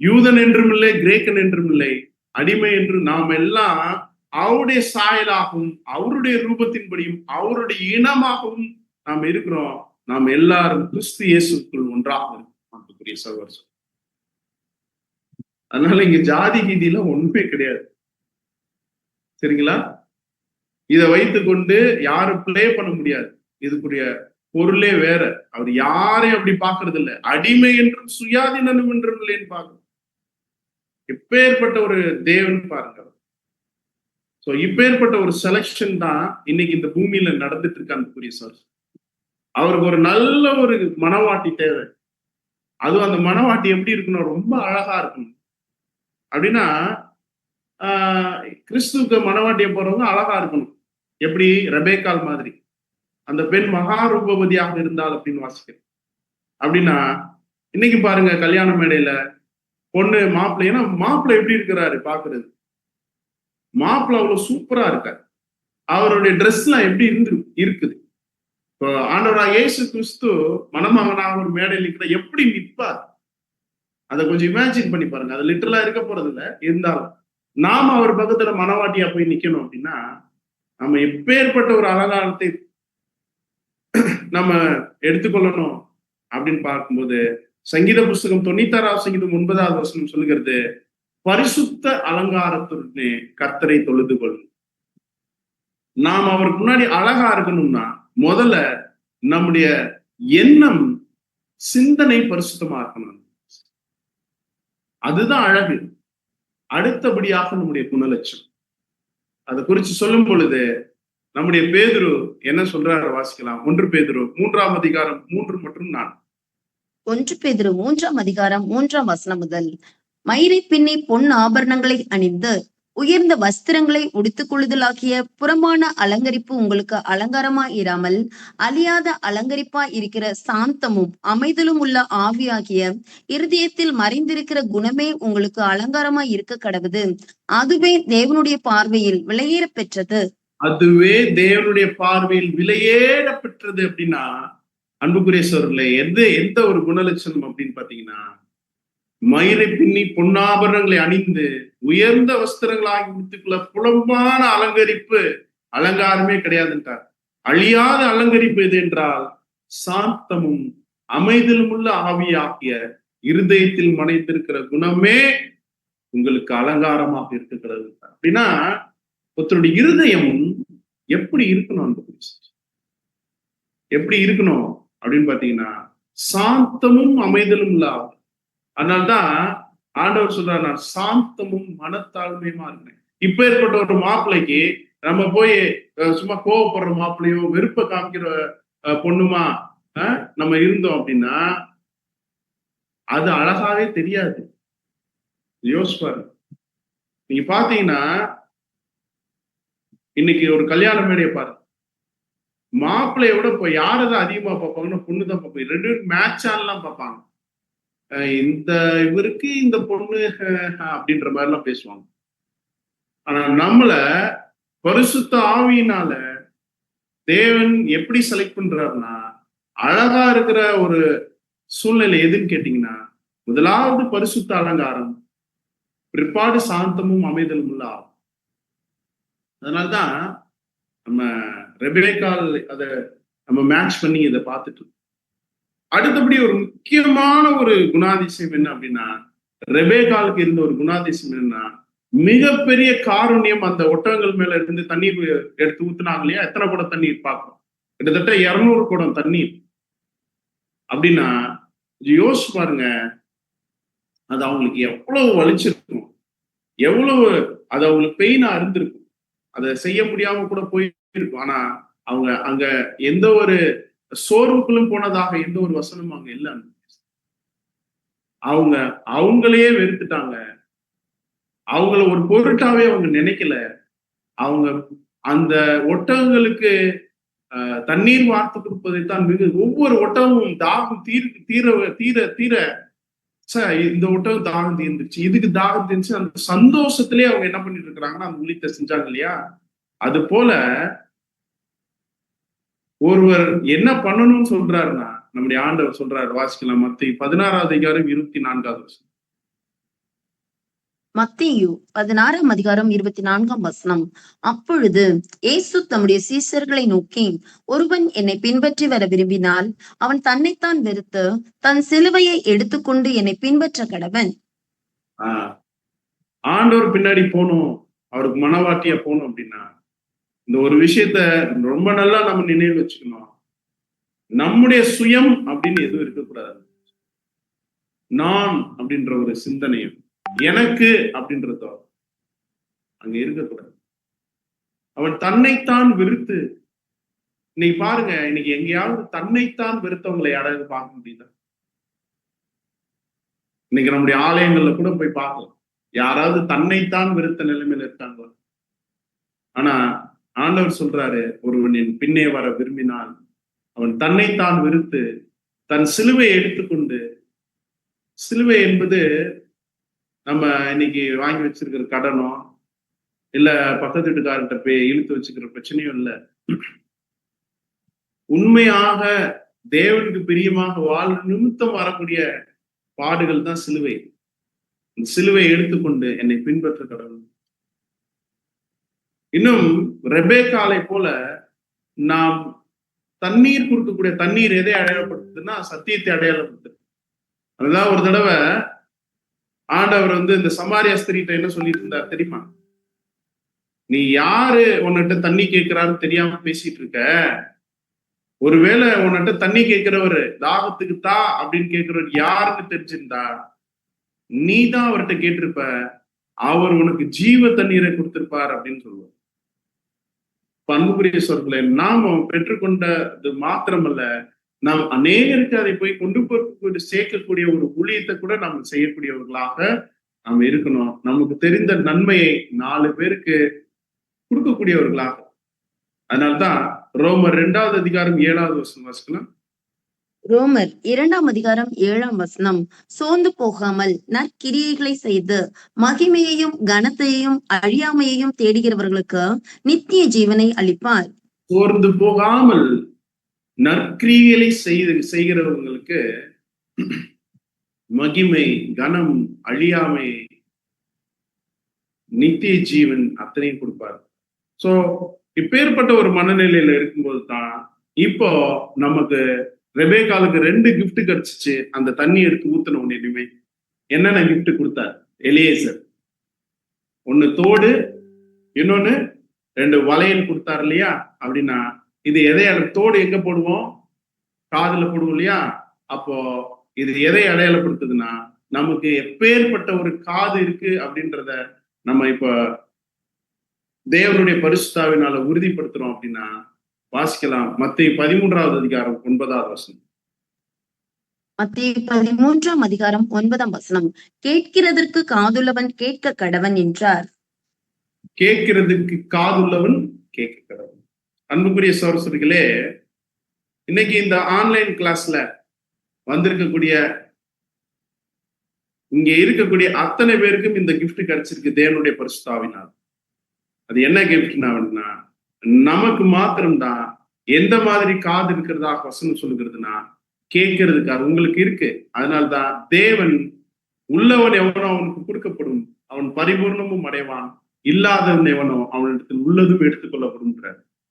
யூதன் என்றும் இல்லை, கிரேக்கன் என்றும் இல்லை, அடிமை என்று நாம் எல்லாம் அவருடைய சாயலாகவும் அவருடைய ரூபத்தின்படியும் அவருடைய இனமாகவும் நாம் இருக்கிறோம். நாம் எல்லாரும் கிறிஸ்து இயேசுக்குள் ஒன்றாக இருக்கக்கூடிய சகோதரர். அதனால இங்க ஜாதி கீதியில ஒண்ணுமே கிடையாது. சரிங்களா? இதை வைத்துக்கொண்டு யாரும் பிளே பண்ண முடியாது. இதுக்குரிய பொருளே வேற. அவர் யாரையும் அப்படி பாக்குறது இல்லை. அடிமை என்றும் சுயாதீனம் என்றும் இல்லைன்னு பார்க்கணும். எப்பேற்பட்ட ஒரு தேவன் பாருங்க. சோ இப்பேற்பட்ட ஒரு செலக்ஷன் தான் இன்னைக்கு இந்த பூமியில நடந்துட்டு இருக்கு. அன்புக்குரிய சார், அவருக்கு ஒரு நல்ல ஒரு மனவாட்டி தேவை. அதுவும் அந்த மனவாட்டி எப்படி இருக்கணும்? ரொம்ப அழகா இருக்கணும். அப்படின்னா கிறிஸ்துவுக்கு மனவாட்டியை போறவங்க அழகா இருக்கணும். எப்படி? ரெபேக்கால் மாதிரி அந்த பெண் மகா ரூபவதியாக இருந்தால் அப்படின்னு வாசிக்கிறேன். அப்படின்னா இன்னைக்கு பாருங்க, கல்யாண மேடையில பொண்ணு மாப்பிள்ளை, ஏன்னா மாப்பிள்ளை எப்படி இருக்கிறாரு பாக்குறது? மாப்பிள்ளை அவ்வளவு சூப்பரா இருக்காரு. அவருடைய ட்ரெஸ் எல்லாம் எப்படி இருக்குது? இப்போ ஆண்டவராக இயேசு கிறிஸ்து மணமகனாக ஒரு மேடையில் இருக்கிற எப்படி நிற்பார்? அதை கொஞ்சம் இமேஜின் பண்ணி பாருங்க. அது லிட்டரலா இருக்க போறது இல்லை. இருந்தாலும் நாம அவர் பக்கத்துல மனவாட்டியா போய் நிக்கணும் அப்படின்னா நம்ம எப்பேற்பட்ட ஒரு அலங்காரத்தை நம்ம எடுத்துக்கொள்ளணும் அப்படின்னு பார்க்கும்போது, சங்கீத புஸ்தகம் 96 சங்கீதம் 9 சொல்லுகிறது, பரிசுத்த அலங்காரத்துடனே கர்த்தரை தொழுது கொள்ளும். நாம் அவருக்கு முன்னாடி அழகா இருக்கணும்னா முதல்ல நம்முடைய எண்ணம், சிந்தனை பரிசுத்தமா இருக்கணும். அதுதான் அழகு. அடுத்தபடியாக நம்முடைய குணலட்சம். அதை குறித்து சொல்லும் பொழுது நம்முடைய பேதுரு என்ன சொல்றாரு வாசிக்கலாம். 1 பேதுரு 3 மற்றும் 4. 1 பேதுரு 3 முதல். மயிரை பின்னி பொன் ஆபரணங்களை அணிந்து உயர்ந்த வஸ்திரங்களை உடுத்துக் கொள்ளுதலாகிய புறமான அலங்கரிப்பு உங்களுக்கு அலங்காரமா இராமல் அழியாத அலங்கரிப்பா இருக்கிற சாந்தமும் அமைதலும் உள்ள ஆவியாகிய இருதயத்தில் மறைந்திருக்கிற குணமே உங்களுக்கு அலங்காரமா இருக்க கடவுது. அதுவே தேவனுடைய பார்வையில் விலையேற பெற்றது. அதுவே தேவனுடைய பார்வையில் விலையேற பெற்றது. அப்படின்னா அன்புக்குரிய சகோதரர்களே, எந்த ஒரு குணலட்சணம் அப்படின்னு பாத்தீங்கன்னா, மயிரை பின்னி பொன்னாபரணங்களை அணிந்து உயர்ந்த வஸ்திரங்களாகி முடித்துக்குள்ள புலம்பான அலங்கரிப்பு, அலங்காரமே கிடையாதுன்றார். அழியாத அலங்கரிப்பு எது என்றால் சாந்தமும் அமைதலும் உள்ள ஆவியாகிய இருதயத்தில் மறைந்திருக்கிற குணமே உங்களுக்கு அலங்காரமாக இருக்கிறது. அப்படின்னா ஒருத்தருடைய இருதயம் எப்படி இருக்கணும்? எப்படி இருக்கணும் அப்படின்னு பாத்தீங்கன்னா, சாந்தமும் அமைதலும் இல்ல. அதனால்தான் ஆண்டவர் சொல்றாரு, நான் சாந்தமும் மனத்தாழ்மையுமா இருக்கிறேன். இப்ப ஏற்பட்ட ஒரு மாப்பிள்ளைக்கு நம்ம போய் சும்மா கோவப்படுற மாப்பிள்ளையோ வெறுப்ப காமிக்கிற பொண்ணுமா நம்ம இருந்தோம் அப்படின்னா அது அழகாவே தெரியாது. யோசிப்பாரு. நீங்க பாத்தீங்கன்னா இன்னைக்கு ஒரு கல்யாண மேடையை பாரு, மாப்பிள்ளைய விட இப்போ யாரதான் அதிகமா பார்ப்பாங்கன்னா பொண்ணுதான் பார்ப்பாங்க. 2 பேரும் மேட்ச் ஆன்லாம் பார்ப்பாங்க. இந்த இவருக்கு இந்த பொண்ணு அப்படின்ற மாதிரி எல்லாம் பேசுவாங்க. ஆனா நம்மள பரிசுத்த ஆவியினால தேவன் எப்படி செலக்ட் பண்றாருன்னா, அழகா இருக்கிற ஒரு சூழ்நிலை எதுன்னு கேட்டீங்கன்னா, முதலாவது பரிசுத்த அலங்காரம், பிற்பாடு சாந்தமும் அமைதலும் உள்ள ஆகும். அதனால்தான் நம்ம ரெபேக்கால் அதை நம்ம மேட்ச் பண்ணி இதை பார்த்துட்டு இருக்கோம். அடுத்தபடி ஒரு முக்கியமான ஒரு குணாதிசயம் என்ன அப்படின்னா, ரெபேக்காலுக்கு இருந்த ஒரு குணாதிசயம் என்னன்னா, மிகப்பெரிய காருண்யம். அந்த ஒட்டகங்கள் மேல இருந்து தண்ணீர் எடுத்து ஊத்துனாங்க இல்லையா? எத்தனை குடம் தண்ணீர் பார்க்கணும்? கிட்டத்தட்ட 200 குடம் தண்ணீர். அப்படின்னா யோசிச்சு பாருங்க, அது அவங்களுக்கு எவ்வளவு வலிச்சிருக்கும், எவ்வளவு அது அவங்களுக்கு பெயினா இருந்திருக்கும். அதை செய்ய முடியாம கூட போயிருக்கும். ஆனா அவங்க அங்க எந்த ஒரு சோர்வுக்குள்ளும் போனதாக எந்த ஒரு வசனமும் அங்க இல்லை. அவங்க அவங்களையே வெறுத்துட்டாங்க. அவங்கள ஒரு பொருட்டாவே அவங்க நினைக்கல. அவங்க அந்த ஒட்டகங்களுக்கு தண்ணீர் வார்த்து கொடுப்பதைத்தான் ஒவ்வொரு ஒட்டகமும் தாகம் தீர தீர தீர இந்த ஒட்டகம் தாகம் தீர்ந்துச்சு, இதுக்கு தாகம் தீர்ந்துச்சு. அந்த சந்தோஷத்திலேயே அவங்க என்ன பண்ணிட்டு இருக்கிறாங்கன்னா அந்த ஊழியத்தை செஞ்சாங்க இல்லையா? அது போல ஒருவர் என்ன பண்ணணும்னு சொல்றாருன்னா, நம்முடைய ஆண்டவர் சொல்றாரு, வாசிக்கலாம். மத்தேயு 16வது அதிகாரம் 24வது வசனம். மத்தேயு 16ஆம் அதிகாரம் 24ஆம் வசனம். அப்பொழுது இயேசு தம்முடைய சீஷர்களை நோக்கி, ஒருவன் என்னை பின்பற்றி வர விரும்பினால் அவன் தன்னைத்தான் வெறுத்து தன் சிலுவையை எடுத்துக்கொண்டு என்னை பின்பற்ற கடவன். ஆண்டவர் பின்னாடி போகணும், அவருக்கு மனவாட்டியா போகணும் அப்படின்னா இந்த ஒரு விஷயத்த ரொம்ப நல்லா நம்ம நினைவு வச்சுக்கணும். நம்முடைய சுயம் அப்படின்னு எதுவும் இருக்கக்கூடாது. நான் அப்படின்ற ஒரு சிந்தனையும், எனக்கு அப்படின்றதோ அங்க இருக்கக்கூடாது. அவன் தன்னைத்தான் வெறுத்து, இன்னைக்கு பாருங்க, இன்னைக்கு எங்கேயாவது தன்னைத்தான் வெறுத்தவங்களை யாராவது பார்க்க முடியுதா? இன்னைக்கு நம்முடைய ஆலயங்கள்ல கூட போய் பார்க்கலாம், யாராவது தன்னைத்தான் வெறுத்த நிலைமையில இருக்காங்களா? ஆனா ஆண்டவர் சொல்றாரு, ஒருவன் என் பின்னே வர விரும்பினால் அவன் தன்னைத்தான் வெறுத்து தன் சிலுவையை எடுத்துக்கொண்டு, சிலுவை என்பது நம்ம இன்னைக்கு வாங்கி வச்சிருக்கிற கடனோ இல்ல பக்கத்து வீட்டுக்காரர்கிட்ட போய் இழுத்து வச்சுக்கிற பிரச்சனையும் இல்லை. உண்மையாக தேவனுக்கு பிரியமாக வாழ் நிமித்தம் வரக்கூடிய பாடுகள் தான் சிலுவை. சிலுவையை எடுத்துக்கொண்டு என்னை பின்பற்ற கடவுள். இன்னும் ரெபேக்காலை போல நாம் தண்ணீர் கொடுக்கக்கூடிய தண்ணீர் எதை அடையாளப்படுத்துதுன்னா சத்தியத்தை அடையாளப்படுத்துது. அதுதான் ஒரு தடவை ஆண்டவர் இந்த சமாரியா ஸ்திரீட்ட என்ன சொல்லிட்டு இருந்தார் தெரியுமா? நீ யாரு உன்னிட்ட தண்ணி கேட்கிறான்னு தெரியாம பேசிட்டு இருக்க. ஒருவேளை உன்னிட்ட தண்ணி கேட்கிறவர் தாகத்துக்கு தா அப்படின்னு கேட்கிறவர் யாருன்னு தெரிஞ்சிருந்தா நீ தான் அவர்கிட்ட கேட்டிருப்ப, அவர் உனக்கு ஜீவ தண்ணீரை கொடுத்திருப்பார் அப்படின்னு சொல்லுவார். பண்புக்குரிய சொற்களை நாம் பெற்றுக்கொண்டது மாத்திரமல்ல, நாம் அநேகருக்கு அதை போய் கொண்டு போய் சேர்க்கக்கூடிய ஒரு ஊழியத்தை கூட நாம் செய்யக்கூடியவர்களாக நாம் இருக்கணும். நமக்கு தெரிந்த நன்மையை 4 பேருக்கு கொடுக்கக்கூடியவர்களாக. அதனால்தான் ரோமர் 2வது அதிகாரம் 7வது வசனம் வாசிக்கலாம். ரோமர் 2ஆம் அதிகாரம் 7ஆம் வசனம். சோர்ந்து போகாமல் நற்கிரியைகளை செய்து மகிமையையும் கனத்தையும் அழியாமையையும் தேடுகிறவர்களுக்கு நித்திய ஜீவனை அளிப்பார். சோர்ந்து போகாமல் நற்கிரியைகளை செய்கிறவங்களுக்கு மகிமை, கனம், அழியாமை, நித்திய ஜீவன் அத்தனையும் கொடுப்பார். சோ இப்பேற்பட்ட ஒரு மனநிலையில இருக்கும்போது தான் இப்போ நமக்கு ரெபேக்காலுக்கு 2 கிஃப்ட் கிடைச்சிச்சு. அந்த தண்ணி எடுத்து ஊத்தன உடனே என்னென்ன கிஃப்ட் கொடுத்தார்? எலியேசர் ஒண்ணு தோடு, இன்னொன்னு 2 வளையல் கொடுத்தாரு இல்லையா? அப்படின்னா இது எதை தோடு எங்க போடுவோம்? காதுல போடுவோம் இல்லையா? அப்போ இது எதை அடையாளப்படுத்துதுன்னா நமக்கு எப்பேற்பட்ட ஒரு காது இருக்கு அப்படின்றத நம்ம இப்ப தேவனுடைய பரிசுத்தாவினால உறுதிப்படுத்துறோம். அப்படின்னா வாசிக்கலாம். மத்தேயு 13வது அதிகாரம் 9வது வசனம். மத்தேயு 13ஆம் அதிகாரம் 9ஆம் வசனம். கேட்கிறதற்கு காதுள்ளவன் கேட்க கடவன் என்றார். கேட்கிறதுக்கு காதுள்ளவன் கேட்க கடவன். அன்புக்குரிய சகோதரர்களே, இன்னைக்கு இந்த ஆன்லைன் கிளாஸ்ல வந்திருக்கக்கூடிய இங்க இருக்கக்கூடிய அத்தனை பேருக்கும் இந்த கிஃப்ட் கிடைச்சிருக்கு தேவனுடைய பரிசுத்தாவினால். அது என்ன கிஃப்ட்னா, நமக்கு மாத்திரம்தான் எந்த மாதிரி காது இருக்கிறதாக வசனம் சொல்லுகிறதுனா கேட்கறதுக்காக உங்களுக்கு இருக்கு. அதனால்தான் தேவன் உள்ளவன் எவனோ அவனுக்கு கொடுக்கப்படும், அவன் பரிபூர்ணமும் அடைவான், இல்லாதவன் எவனோ அவனிடத்தில் உள்ளதும் எடுத்துக்கொள்ளப்படும்.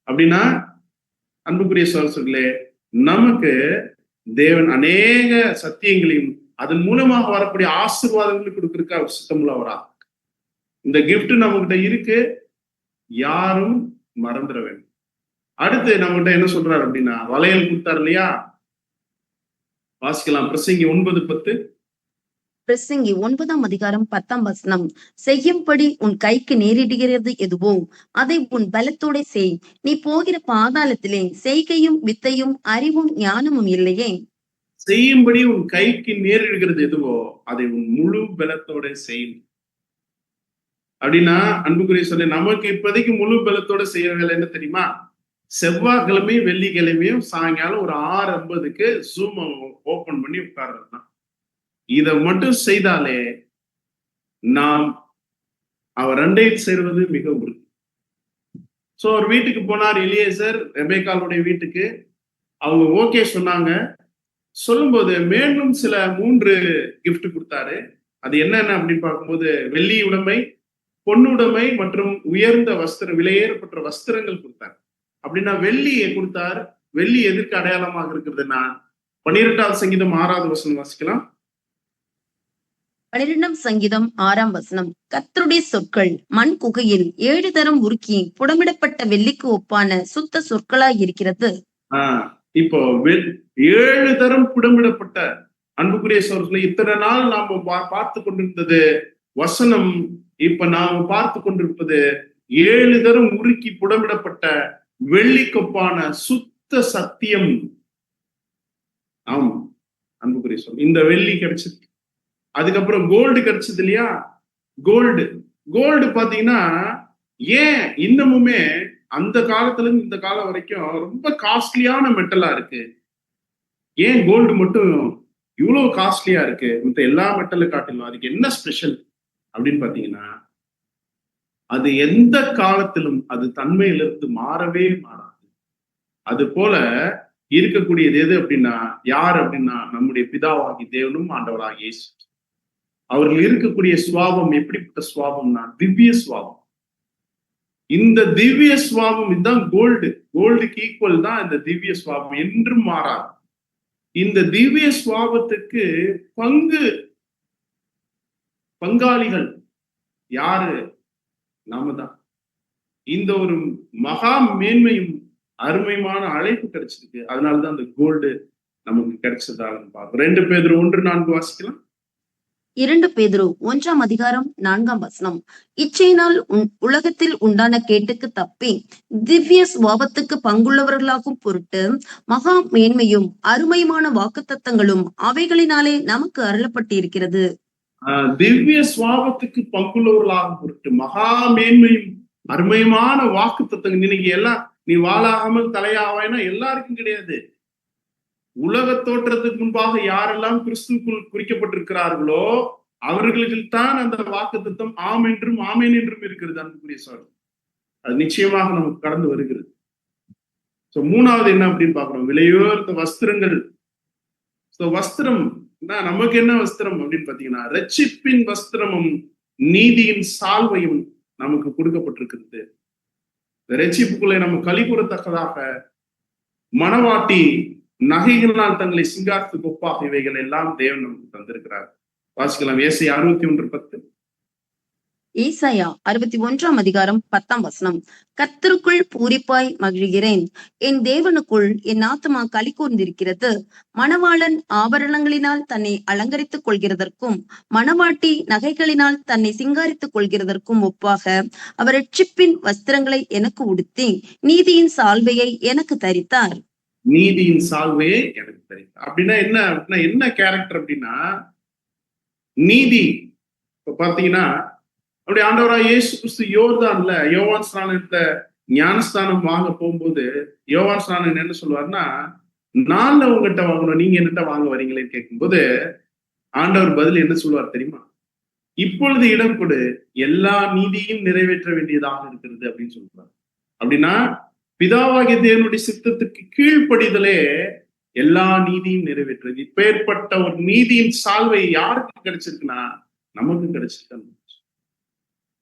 அப்படின்னா அன்புக்குரிய சகோதரர்களே, நமக்கு தேவன் அநேக சத்தியங்களையும் அதன் மூலமாக வரக்கூடிய ஆசீர்வாதங்களையும் கொடுக்கிறதுக்கு சித்தமுள்ளவரா. இந்த கிஃப்ட் நம்மகிட்ட இருக்கு, யாரும் மறந்துட வேண்டும். அடுத்து நம்மகிட்ட என்ன சொல்றாரு அப்படின்னா, வளையல் கொடுத்தாரு இல்லையா? வாசிக்கலாம். பிரசங்கி 9:10. பிரசங்கி 9ஆம் அதிகாரம் 10ஆம் வசனம். செய்யும்படி உன் கைக்கு நேரிடுகிறது எதுவோ அதை உன் பலத்தோட செய். நீ போகிற பாதாளத்திலே செய்கையும் வித்தையும் அறிவும் ஞானமும் இல்லையே. செய்யும்படி உன் கைக்கு நேரிடுகிறது எதுவோ அதை உன் முழு பலத்தோட செய்யும். அப்படின்னா அன்புக்குரிய சொல்லி நமக்கு இப்போதைக்கு முழு பலத்தோட செய்யற வேலை என்ன தெரியுமா? செவ்வாய்க்கிழமையும் வெள்ளிக்கிழமையும் சாயங்காலம் ஒரு 6:50க்கு ஜூம் ஓபன் பண்ணி உட்கார்றது தான். இதை மட்டும் செய்தாலே நாம் அவர் ரெண்டையும் சேர்வது மிக உறுதி. சோ ஒரு வீட்டுக்கு போனார் எலியேசர், ரெபேக்காளுடைய வீட்டுக்கு. அவங்க ஓகே சொன்னாங்க. சொல்லும்போது மேலும் சில 3 கிஃப்ட் கொடுத்தாரு. அது என்னென்ன அப்படின்னு பார்க்கும்போது வெள்ளி உடைமை, பொன்னுடைமை மற்றும் உயர்ந்த வஸ்திரம், விலையேறப்பட்ட வஸ்திரங்கள் கொடுத்தார். அப்படின்னா வெள்ளியை கொடுத்தார். வெள்ளி எதற்கு அடையாளமாக இருக்கிறதுனா 12வது சங்கீதம் 6வது வசனம் வாசிக்கலாம். 12ஆம் சங்கீதம் 6ஆம் வசனம். கர்த்தருடைய சொற்கள் மண் குகையில் 7 தரம் உருக்கி புடமிடப்பட்ட வெள்ளிக்கு ஒப்பான சுத்த சொற்களாய் இருக்கிறது. இப்போ 7 தரம் புடமிடப்பட்ட அன்புக்குரிய சொற்களை இத்தனை நாள் நாம பார்த்து கொண்டிருந்தது வசனம். இப்ப நாம் பார்த்து கொண்டிருப்பது 7 தரம் உருக்கி புடமிடப்பட்ட வெள்ளிக்கொப்பான சுத்த சத்தியம். ஆமா அன்புக்குரிய சொல். இந்த வெள்ளி கிடைச்சது, அதுக்கப்புறம் கோல்டு கிடைச்சது இல்லையா? கோல்டு பாத்தீங்கன்னா ஏன் இன்னமுமே அந்த காலத்துல இருந்து இந்த காலம் வரைக்கும் ரொம்ப காஸ்ட்லியான மெட்டலா இருக்கு. ஏன் கோல்டு மட்டும் இவ்வளவு காஸ்ட்லியா இருக்கு மத்த எல்லா மெட்டலை காட்டிலும்? அதுக்கு என்ன ஸ்பெஷல் அப்படின்னு பாத்தீங்கன்னா, அது எந்த காலத்திலும் அது தன்மையிலிருந்து மாறவே மாறாது. அது போல இருக்கக்கூடியது எது அப்படின்னா, யார் அப்படின்னா நம்முடைய பிதாவாகி தேவனும் ஆண்டவராக இயேசு. அவர்கள் இருக்கக்கூடிய சுவாபம் எப்படிப்பட்ட சுவாபம்னா திவ்ய சுவாபம். இந்த திவ்ய சுவாபம் இதுதான் கோல்டுக்கு ஈக்குவல் தான் இந்த திவ்ய சுவாபம், என்றும் மாறாது. இந்த திவ்ய சுவாபத்துக்கு பங்காளிகள் யாரு? நாம தான். இந்த ஒரு மகா மேன்மையும் அருமையான அழைப்பு கிடைச்சிருக்கு. அதனாலதான் அந்த கோல்டு நமக்கு கிடைச்சதாக பார்க்கிறோம். 2 பேதுரு 1:4 வாசிக்கலாம். 2 பேதுரு 1ஆம் அதிகாரம் 4ஆம் வசனம். இச்சையினால் உலகத்தில் உண்டான கேட்டுக்கு தப்பி திவ்ய சுவாபத்துக்கு பங்குள்ளவர்களாகும் பொருட்டு மகா மேன்மையும் அருமையுமான வாக்குத்தத்தங்களும் அவைகளினாலே நமக்கு அருளப்பட்டிருக்கிறது. திவ்ய சுவாபத்துக்கு பங்குள்ளவர்களாகும் பொருட்டு மகா மேன்மையும் அருமையுமான வாக்குத்தத்தங்கள். இன்னைக்கு எல்லாம் நீ வாழாமல் தலையாவாய்னா எல்லாருக்கும் கிடையாது. உலக தோற்றத்துக்கு முன்பாக யாரெல்லாம் கிறிஸ்துக்குள் குறிக்கப்பட்டிருக்கிறார்களோ அவர்களுக்கு தான் அந்த வாக்குத்தத்தம் ஆம் என்றும் ஆமேன் என்றும் இருக்கிறது. அன்புக்குரிய சகோதரர், அது நிச்சயமாக நமக்கு கடந்து வருகிறது. சோ 3வது என்ன அப்படின்னு பாக்குறோம், விலையுயர்ந்த வஸ்திரங்கள். வஸ்திரம் நமக்கு என்ன வஸ்திரம் அப்படின்னு பாத்தீங்கன்னா, ரட்சிப்பின் வஸ்திரமும் நீதியின் சால்வையும் நமக்கு கொடுக்கப்பட்டிருக்கிறது. ரட்சிப்புக்குள்ளே நம்ம களி கூறத்தக்கதாக மணவாட்டி நகைகளால் தங்களை சிங்காரத்துக்கு ஒப்பாக இவைகள் எல்லாம் தேவன் நமக்கு தந்திருக்கிறார். வாசிக்கலாம். ஏசாயா 61:10. ஏசாயா 61ஆம் அதிகாரம் 10ஆம் வசனம். கர்த்தருக்குள் பூரிப்பாய் மகிழ்கிறேன், என் தேவனுக்குள் என் ஆத்துமா களி கூர்ந்திருக்கிறது. மணவாளன் ஆபரணங்களினால் தன்னை அலங்கரித்துக் கொள்கிறதற்கும் மணவாட்டி நகைகளினால் தன்னை சிங்காரித்துக் கொள்கிறதற்கும் ஒப்பாக அவர் ரட்சிப்பின் வஸ்திரங்களை எனக்கு உடுத்தி நீதியின் சால்வையை எனக்கு தரித்தார். நீதியின் சால்வையை எனக்கு தரித்தார் அப்படின்னா என்ன கேரக்டர் அப்படின்னா, நீதி. இப்ப பாத்தீங்கன்னா அப்படி ஆண்டவராக இயேசு கிறிஸ்து யோர்தான்ல யோவான் ஸ்நானத்தை ஞானஸ்தானம் வாங்க போகும்போது யோவான் ஸ்நானன் என்ன சொல்லுவாருன்னா, நான் உங்ககிட்ட வாங்கணும், நீங்க என்னட்ட வாங்க வரீங்களேன்னு கேட்கும்போது ஆண்டவர் பதில் என்ன சொல்லுவார் தெரியுமா? இப்பொழுது இடம் கொடு, எல்லா நீதியும் நிறைவேற்ற வேண்டியதாக இருக்கிறது அப்படின்னு சொல்லுவார். அப்படின்னா பிதாவாகிய தேவனுடைய சித்தத்துக்கு கீழ்ப்படிதலே எல்லா நீதியும் நிறைவேற்றுறது. இப்பேற்பட்ட ஒரு நீதியின் சால்வை யாருக்கு கிடைச்சிருக்குன்னா நமக்கு கிடைச்சிருக்கு.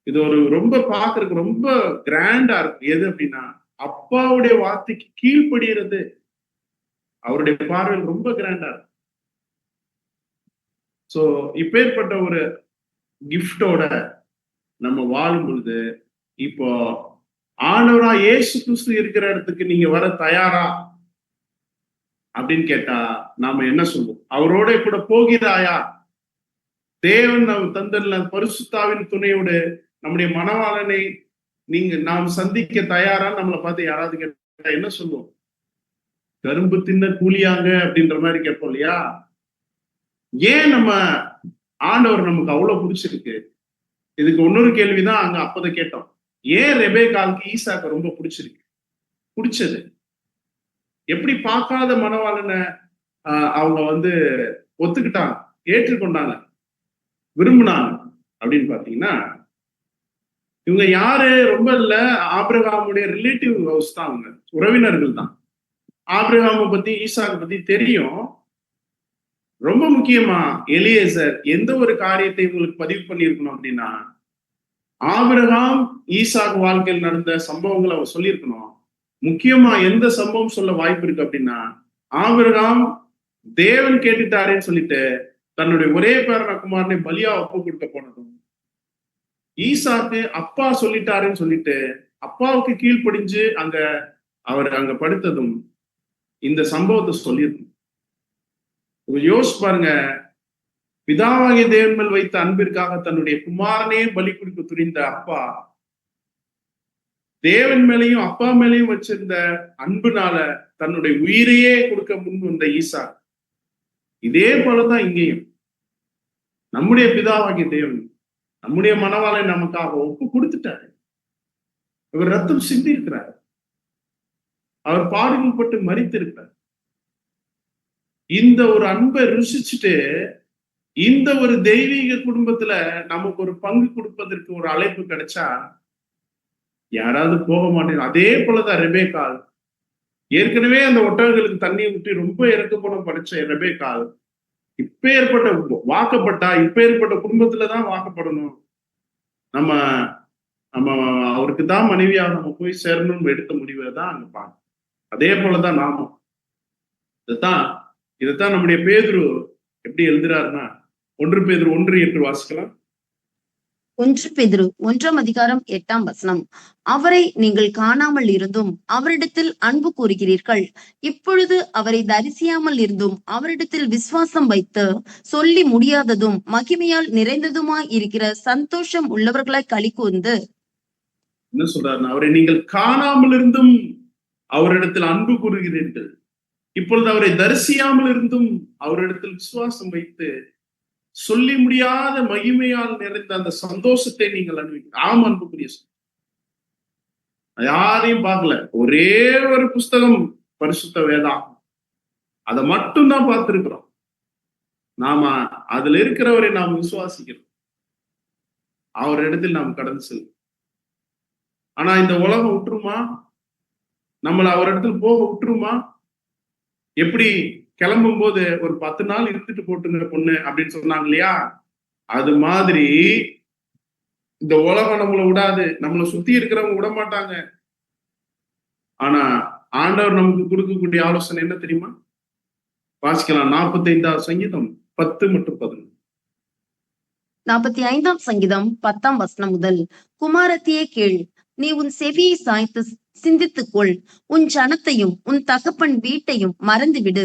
இது ஒரு ரொம்ப பாக்குறதுக்கு ரொம்ப கிராண்டா இருக்கு. எது அப்படின்னா அப்பாவுடைய வார்த்தைக்கு கீழ்ப்படுகிறது. அவருடைய பார்வையில் ரொம்ப கிராண்டா இருக்கு. சோ இப்பேற்பட்ட ஒரு கிஃப்டோட நம்ம வாழும் பொழுது இப்போ ஆண்டவரா இயேசு கிறிஸ்து இருக்கிற இடத்துக்கு நீங்க வர தயாரா அப்படின்னு கேட்டா நாம என்ன சொல்லுவோம்? அவரோட கூட போகிறாயா? தேவன் நம்ம தந்தர்ல பரிசுத்தாவின் துணையோடு நம்முடைய மணவாளனை நாம் சந்திக்க தயாரா? நம்மளை பார்த்து யாராவது கேட்டா என்ன சொல்லுவோம்? கரும்பு தின்ன கூலியாங்க அப்படின்ற மாதிரி கேட்போம் இல்லையா? ஏன் நம்ம ஆண்டவர் நமக்கு அவ்வளவு பிடிச்சிருக்கு? இதுக்கு இன்னொரு கேள்விதான் அங்க அப்பத கேட்டோம். ஏன் ரெபேக்காவுக்கு ஈசாக்கு ரொம்ப பிடிச்சிருக்கு? பிடிச்சது எப்படி பார்க்காத மணவாளனை அவங்க ஒத்துக்கிட்டாங்க, ஏற்றுக்கொண்டாங்க, விரும்பினாங்க அப்படின்னு பாத்தீங்கன்னா, இவங்க யாரு? ரொம்ப இல்ல, ஆபிரகாமுடைய ரிலேட்டிவ் ஹவுஸ் தான், அவங்க உறவினர்கள் தான். ஆபிரகாமை பத்தி, ஈசாக்கு பத்தி தெரியும். ரொம்ப முக்கியமா எலியேசர் எந்த ஒரு காரியத்தை உங்களுக்கு பதிவு பண்ணியிருக்கணும் அப்படின்னா, ஆபிரகாம் ஈசாக்கு வாழ்க்கையில் நடந்த சம்பவங்களை அவர் சொல்லியிருக்கணும். முக்கியமா எந்த சம்பவம் சொல்ல வாய்ப்பு இருக்கு அப்படின்னா, ஆபிரகாம் தேவன் கேட்டுட்டாரேன்னு சொல்லிட்டு தன்னுடைய ஒரே பேரன குமாரனை பலியா ஒப்பு கொடுக்க போனதும், ஈசாக்கு அப்பா சொல்லிட்டாருன்னு சொல்லிட்டு அப்பாவுக்கு கீழ்ப்படிஞ்சு அவர் அங்க படுத்ததும் இந்த சம்பவத்தை சொல்லியிருக்கணும். யோசிச்சு பாருங்க, பிதாவாகிய தேவன் மேல் வைத்த அன்பிற்காக தன்னுடைய குமாரனே பலி கொடுக்க துணிந்த அப்பா, தேவன் மேலையும் அப்பா மேலையும் வச்சிருந்த அன்புனால தன்னுடைய உயிரையே கொடுக்க முன் வந்த ஈசா. இதே போலதான் இங்கேயும் நம்முடைய பிதாவாகிய தேவன் நம்முடைய மனவாளை நமக்காக ஒப்பு கொடுத்துட்டாரு. அவர் ரத்தம் சிந்தி இருக்கிறார், அவர் பாடுகள் பட்டு மரித்திருக்கிறார். இந்த ஒரு அன்பை ருசிச்சுட்டு இந்த ஒரு தெய்வீக குடும்பத்துல நமக்கு ஒரு பங்கு கொடுப்பதற்கு ஒரு அழைப்பு கிடைச்சா யாராவது போக மாட்டேங்க. அதே போலதான் ரெபேக்காள், ஏற்கனவே அந்த ஒட்டகங்களுக்கு தண்ணி ஊற்றி ரொம்ப இறக்கப்படம் படிச்ச ரெபேக்காள் இப்ப ஏற்பட்ட வாக்கப்பட்டா, இப்ப ஏற்பட்ட குடும்பத்துலதான் வாக்கப்படணும், நம்ம நம்ம அவருக்கு தான் மனைவியாக நம்ம போய் சேரணும்னு எடுத்த முடிவை தான் அங்க பார்க்கணும். அதே போலதான் நாமும் இதைத்தான் நம்முடைய பேதுரு எப்படி எழுதுறாருன்னா, 1 பேதுரு 1:8 வாசிக்கலாம். 1 பேதுரு 1:8. அவரை நீங்கள் காணாமல் இருந்தும் அவரிடத்தில் அன்பு கூறுகிறீர்கள். இப்பொழுது அவரை தரிசியாமல் இருந்தும் அவரிடத்தில் விசுவாசம் வைத்து சொல்லி முடியாததும் மகிமையால் நிறைந்ததுமாய் இருக்கிற சந்தோஷம் உள்ளவர்களாய் களி கூர்ந்து. என்ன சொல்றாருன்னா, அவரை நீங்கள் காணாமல் இருந்தும் அவரிடத்தில் அன்பு கூறுகிறீர்கள். இப்பொழுது அவரை தரிசியாமல் இருந்தும் அவரிடத்தில் விசுவாசம் வைத்து சொல்லி முடியாத மகிமையால் நிறைந்த அந்த சந்தோஷத்தை நீங்கள் அனுபவிக்க. ஆம் அன்புக்குரிய, யாரையும் பார்க்கல, ஒரே ஒரு புஸ்தகம் பரிசுத்த வேதாகம், அதை மட்டும்தான் பார்த்திருக்கிறோம். நாம அதுல இருக்கிறவரை நாம் விசுவாசிக்கிறோம், அவரிடத்தில் நாம் கடந்து செல்லும். ஆனா இந்த உலகம் விட்டுருமா? நம்மளை அவரிடத்தில் போக விட்டுருமா? எப்படி கிளம்பும் போது ஒரு 10 நாள் இருந்துட்டு போட்டுங்க பொண்ணு அப்படின்னு சொன்னாங்க இல்லையா? அது மாதிரி இந்த உலகம் நம்மளை விடாது, நம்மளை சுத்தி இருக்கிறவங்க விட மாட்டாங்க. ஆனா ஆண்டவர் நமக்கு கொடுக்கக்கூடிய ஆலோசனை என்ன தெரியுமா? வாசிக்கலாம். 45ஆம் சங்கீதம் 10 மற்றும் 11. 45ஆம் சங்கீதம் 10ஆம் வசனம் முதல். குமாரத்தியே கேள், நீ உன் செவியை சாய்த்து சிந்தித்துக்கொள், உன் ஜனத்தையும் உன் தகப்பன் வீட்டையும் மறந்துவிடு.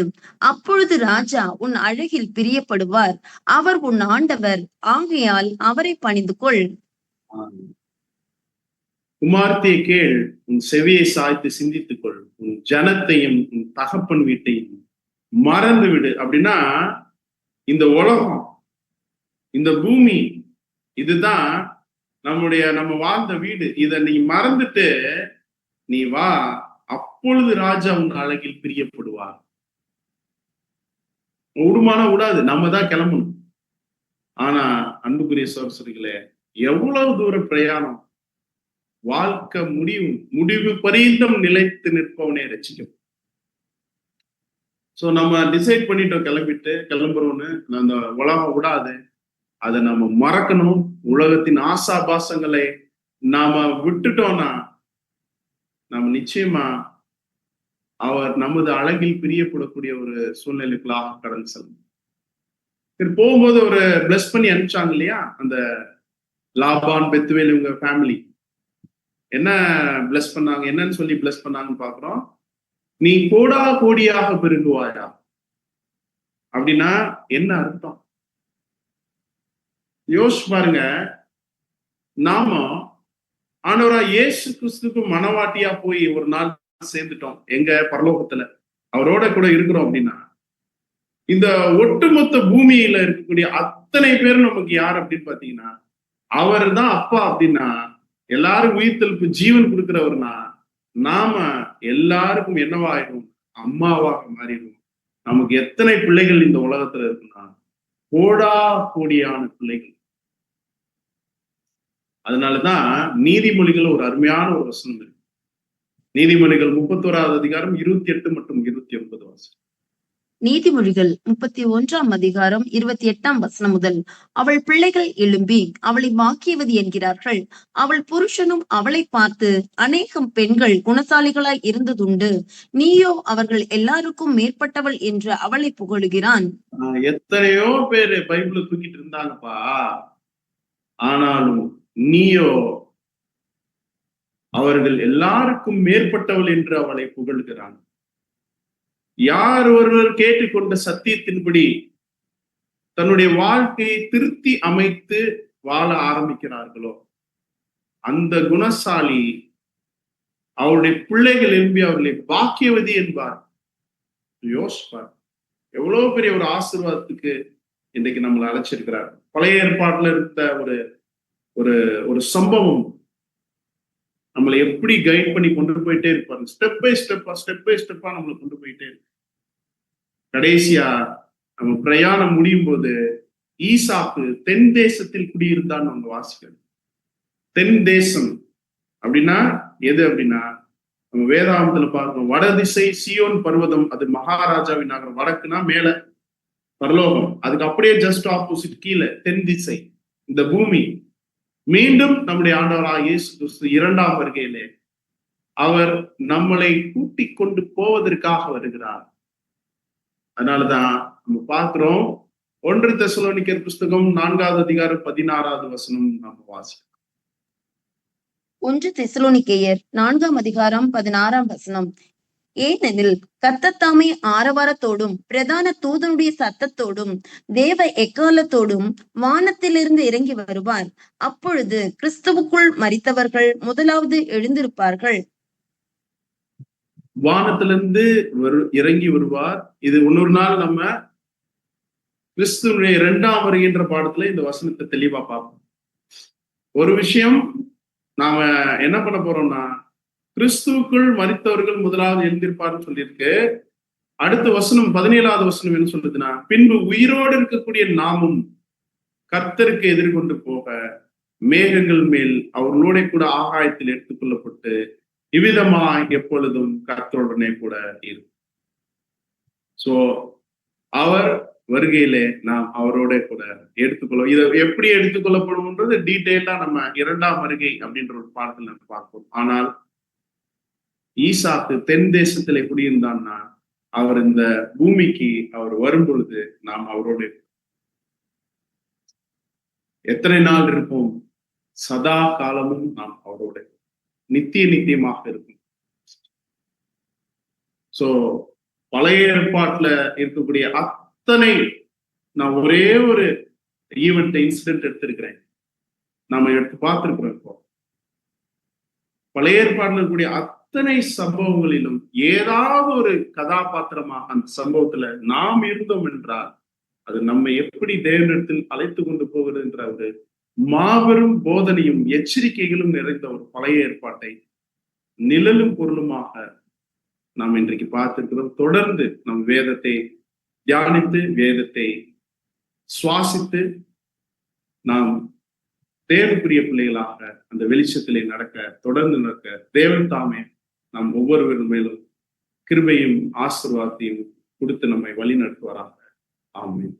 அப்பொழுது ராஜா உன் அழகில் பிரியப்படுவார், அவர் உன் ஆண்டவர், ஆகையால் அவரை பணிந்து கொள். குமாரத்தியை கேள், உன் செவியை சாய்த்து சிந்தித்துக்கொள், உன் ஜனத்தையும் உன் தகப்பன் வீட்டையும் மறந்து விடு. அப்படின்னா இந்த உலகம், இந்த பூமி, இதுதான் நம்ம வாழ்ந்த வீடு. இத நீ மறந்துட்டு நீ வா, அப்பொழுது ராஜா உன் அழகில் பிரியப்படுவார். விடுமான விடாது, நம்ம தான் கிளம்பணும். ஆனா அன்புக்குரிய சகோதரர்களே, எவ்வளவு தூர பிரயாணம்! வாழ்க்கை முடிவு பரியந்தம் நிலைத்து நிற்பவனே ரட்சிக்கும். சோ நம்ம டிசைட் பண்ணிட்டோம், கிளம்புறோம்னு. அந்த உலகம் விடாது, அதை நம்ம மறக்கணும். உலகத்தின் ஆசாபாசங்களை நாம விட்டுட்டோம்னா நம்ம நிச்சயமா அவர் நமது அழகில் பிரியப்படக்கூடிய ஒரு சூழ்நிலைக்குள்ளாக கடந்து செல்லணும். சரி, போகும்போது ஒரு பிளஸ் பண்ணி அனுப்பிச்சாங்க இல்லையா? அந்த லாபான், பெத்துவேல், இவங்க ஃபேமிலி என்ன பிளஸ் பண்ணாங்க, என்னன்னு சொல்லி பிளஸ் பண்ணாங்கன்னு பாக்குறோம். நீ கோடா கோடியாக பெருகுவாயா. அப்படின்னா என்ன அர்த்தம்? யோசிச்சு பாருங்க. நாம ஆண்டவரா இயேசு கிறிஸ்துக்கு மனவாட்டியா போய் ஒரு நாள் சேர்ந்துட்டோம். எங்க? பரலோகத்துல. அவரோட கூட இருக்கிறோம் அப்படின்னா, இந்த ஒட்டுமொத்த பூமியில இருக்கக்கூடிய அத்தனை பேரும் நமக்கு யார் அப்படின்னு பாத்தீங்கன்னா, அவர் தான் அப்பா அப்படின்னா, எல்லாரும் உயிர்த்தெழுப்பு ஜீவன் கொடுக்கிறவர்னா, நாம எல்லாருக்கும் என்னவாயிரும்? அம்மாவாக மாறிடும். நமக்கு எத்தனை பிள்ளைகள் இந்த உலகத்துல இருக்குன்னா, கோடா கோடியான பிள்ளைகள். அதனாலதான் நீதிமொழிகள் ஒரு அருமையான ஒரு வசனம் இருக்கு. நீதிமொழிகள் 31வது அதிகாரம் 28 மற்றும் 29 வசனம். நீதிமொழிகள் 31ஆம் அதிகாரம் 28ஆம் வசனம் முதல், அவள் பிள்ளைகள் எழும்பி அவளை பாக்கியவதி என்கிறார்கள். அவள் புருஷனும் அவளை பார்த்து, அநேகம் பெண்கள் குணசாலிகளாய் இருந்ததுண்டு, நீயோ அவர்கள் எல்லாருக்கும் மேற்பட்டவள் என்று அவளை புகழுகிறான். எத்தனையோ பேரு பைபிள தூக்கிட்டு இருந்தாங்கப்பா. ஆனாலும் நீயோ அவர்கள் எல்லாருக்கும் மேற்பட்டவள் என்று அவளை புகழ்கிறான். யார் ஒருவர் கேட்டுக்கொண்ட சத்தியத்தின்படி தன்னுடைய வாழ்க்கையை திருத்தி அமைத்து வாழ ஆரம்பிக்கிறார்களோ, அந்த குணசாலி அவருடைய பிள்ளைகள் எழும்பி அவர்களை பாக்கியவதி என்பார். யோசிப்பார், எவ்வளவு பெரிய ஒரு ஆசீர்வாதத்துக்கு இன்றைக்கு நம்மளை அழைச்சிருக்கிறார். பழைய ஏற்பாட்டுல இருந்த ஒரு ஒரு ஒரு சம்பவம் நம்மளை எப்படி கைட் பண்ணி கொண்டு போயிட்டே இருப்பாரு. ஸ்டெப் பை ஸ்டெப்பா நம்மளை கொண்டு போயிட்டே இருக்கு. கடைசியா நம்ம பிரயாணம் முடியும் போது ஈசாக்கு தென் தேசத்தில் குடியிருந்தான்னு நம்ம வாசிக்கணும். தென் தேசம் அப்படின்னா எது அப்படின்னா, நம்ம வேதாந்தத்துல பார்க்கணும், வடதிசை சியோன் பர்வதம், அது மகாராஜாவின் நகரம். வடக்குனா மேல பரலோகம், அதுக்கு அப்படியே ஜஸ்ட் ஆப்போசிட் கீழே தென் திசை இந்த பூமி. மீண்டும் நம்முடைய ஆண்டவராகிய இயேசு கிறிஸ்து இரண்டாம் வருகையிலே அவர் நம்மளை கூட்டிக் கொண்டு போவதற்காக வருகிறார். அதனாலதான் நம்ம பார்க்கிறோம், 1 தெசலோனிக்கர் புஸ்தகம் 4வது அதிகாரம் 16வது வசனம் நம்ம வாசிக்கிறோம். 1 தெசலோனிக்கேயர் 4ஆம் அதிகாரம் 16ஆம் வசனம், ஏனெனில் கர்த்தர் ஆரவாரத்தோடும் பிரதான தூதனுடைய சத்தத்தோடும் தேவ எக்காலத்தோடும் வானத்திலிருந்து இறங்கி வருவார். அப்பொழுது கிறிஸ்துவுக்குள் மரித்தவர்கள் முதலாவது எழுந்திருப்பார்கள். வானத்திலிருந்து இறங்கி வருவார். இது இன்னொரு நாள் நம்ம கிறிஸ்துவனுடைய 2ஆம் வருகின்ற பாடத்துல இந்த வசனத்தை தெளிவா பார்ப்போம். ஒரு விஷயம் நாம என்ன பண்ண போறோம்னா, கிறிஸ்துவுக்குள் மரித்தவர்கள் முதலாவது எழுந்திருப்பார்னு சொல்லியிருக்கு. அடுத்த வசனம் 17வது வசனம் என்ன சொல்றதுன்னா, பின்பு உயிரோடு இருக்கக்கூடிய நாமும் கர்த்தருக்கு எதிர்கொண்டு போக மேகங்கள் மேல் அவர்களோட கூட ஆகாயத்தில் எடுத்துக்கொள்ளப்பட்டு இவ்விதமாய் எப்பொழுதும் கர்த்தருடனே கூட இருக்கும். சோ அவர் வருகையிலே நாம் அவரோட கூட எடுத்துக்கொள்ளும். இதை எப்படி எடுத்துக்கொள்ளப்படும்ன்றது டீட்டெயிலா நம்ம 2ஆம் வருகை அப்படின்ற ஒரு பாடத்தில் நம்ம பார்ப்போம். ஆனால் ஈசாக்கு தென் தேசத்திலே குடியிருந்தான்னா, அவர் இந்த பூமிக்கு அவர் வரும் பொழுது நாம் அவரோட எத்தனை நாள் இருப்போம்? சதா காலமும் நாம் அவரோட நித்தியமாக இருக்கும். சோ பழைய ஏற்பாட்டுல இருக்கக்கூடிய அத்தனை, நான் ஒரே ஒரு இன்சிடென்ட் எடுத்திருக்கிறேன், நாம எடுத்து பார்த்திருக்கிறோம். இப்போ பழைய ஏற்பாடுல இருக்கக்கூடிய அத்தனை சம்பவங்களிலும் ஏதாவது ஒரு கதாபாத்திரமாக அந்த சம்பவத்துல நாம் இருந்தோம் என்றால், அது நம்மை எப்படி தேவனிடத்தில் அழைத்து கொண்டு போகிறது என்ற ஒரு மாபெரும் போதனையும் எச்சரிக்கைகளும் நிறைந்த ஒரு பழைய ஏற்பாட்டை நிழலும் பொருளுமாக நாம் இன்றைக்கு பார்த்திருக்கிறோம். தொடர்ந்து நம் வேதத்தை தியானித்து வேதத்தை சுவாசித்து நாம் தேவனுக்குரிய பிள்ளைகளாக அந்த வெளிச்சத்திலே தொடர்ந்து நடக்க தேவன் தாமே நாம் ஒவ்வொருவர் மேலும் கிருபையும் ஆசீர்வாதத்தையும் கொடுத்து நம்மை வழி நடத்துவாராக. ஆமென்.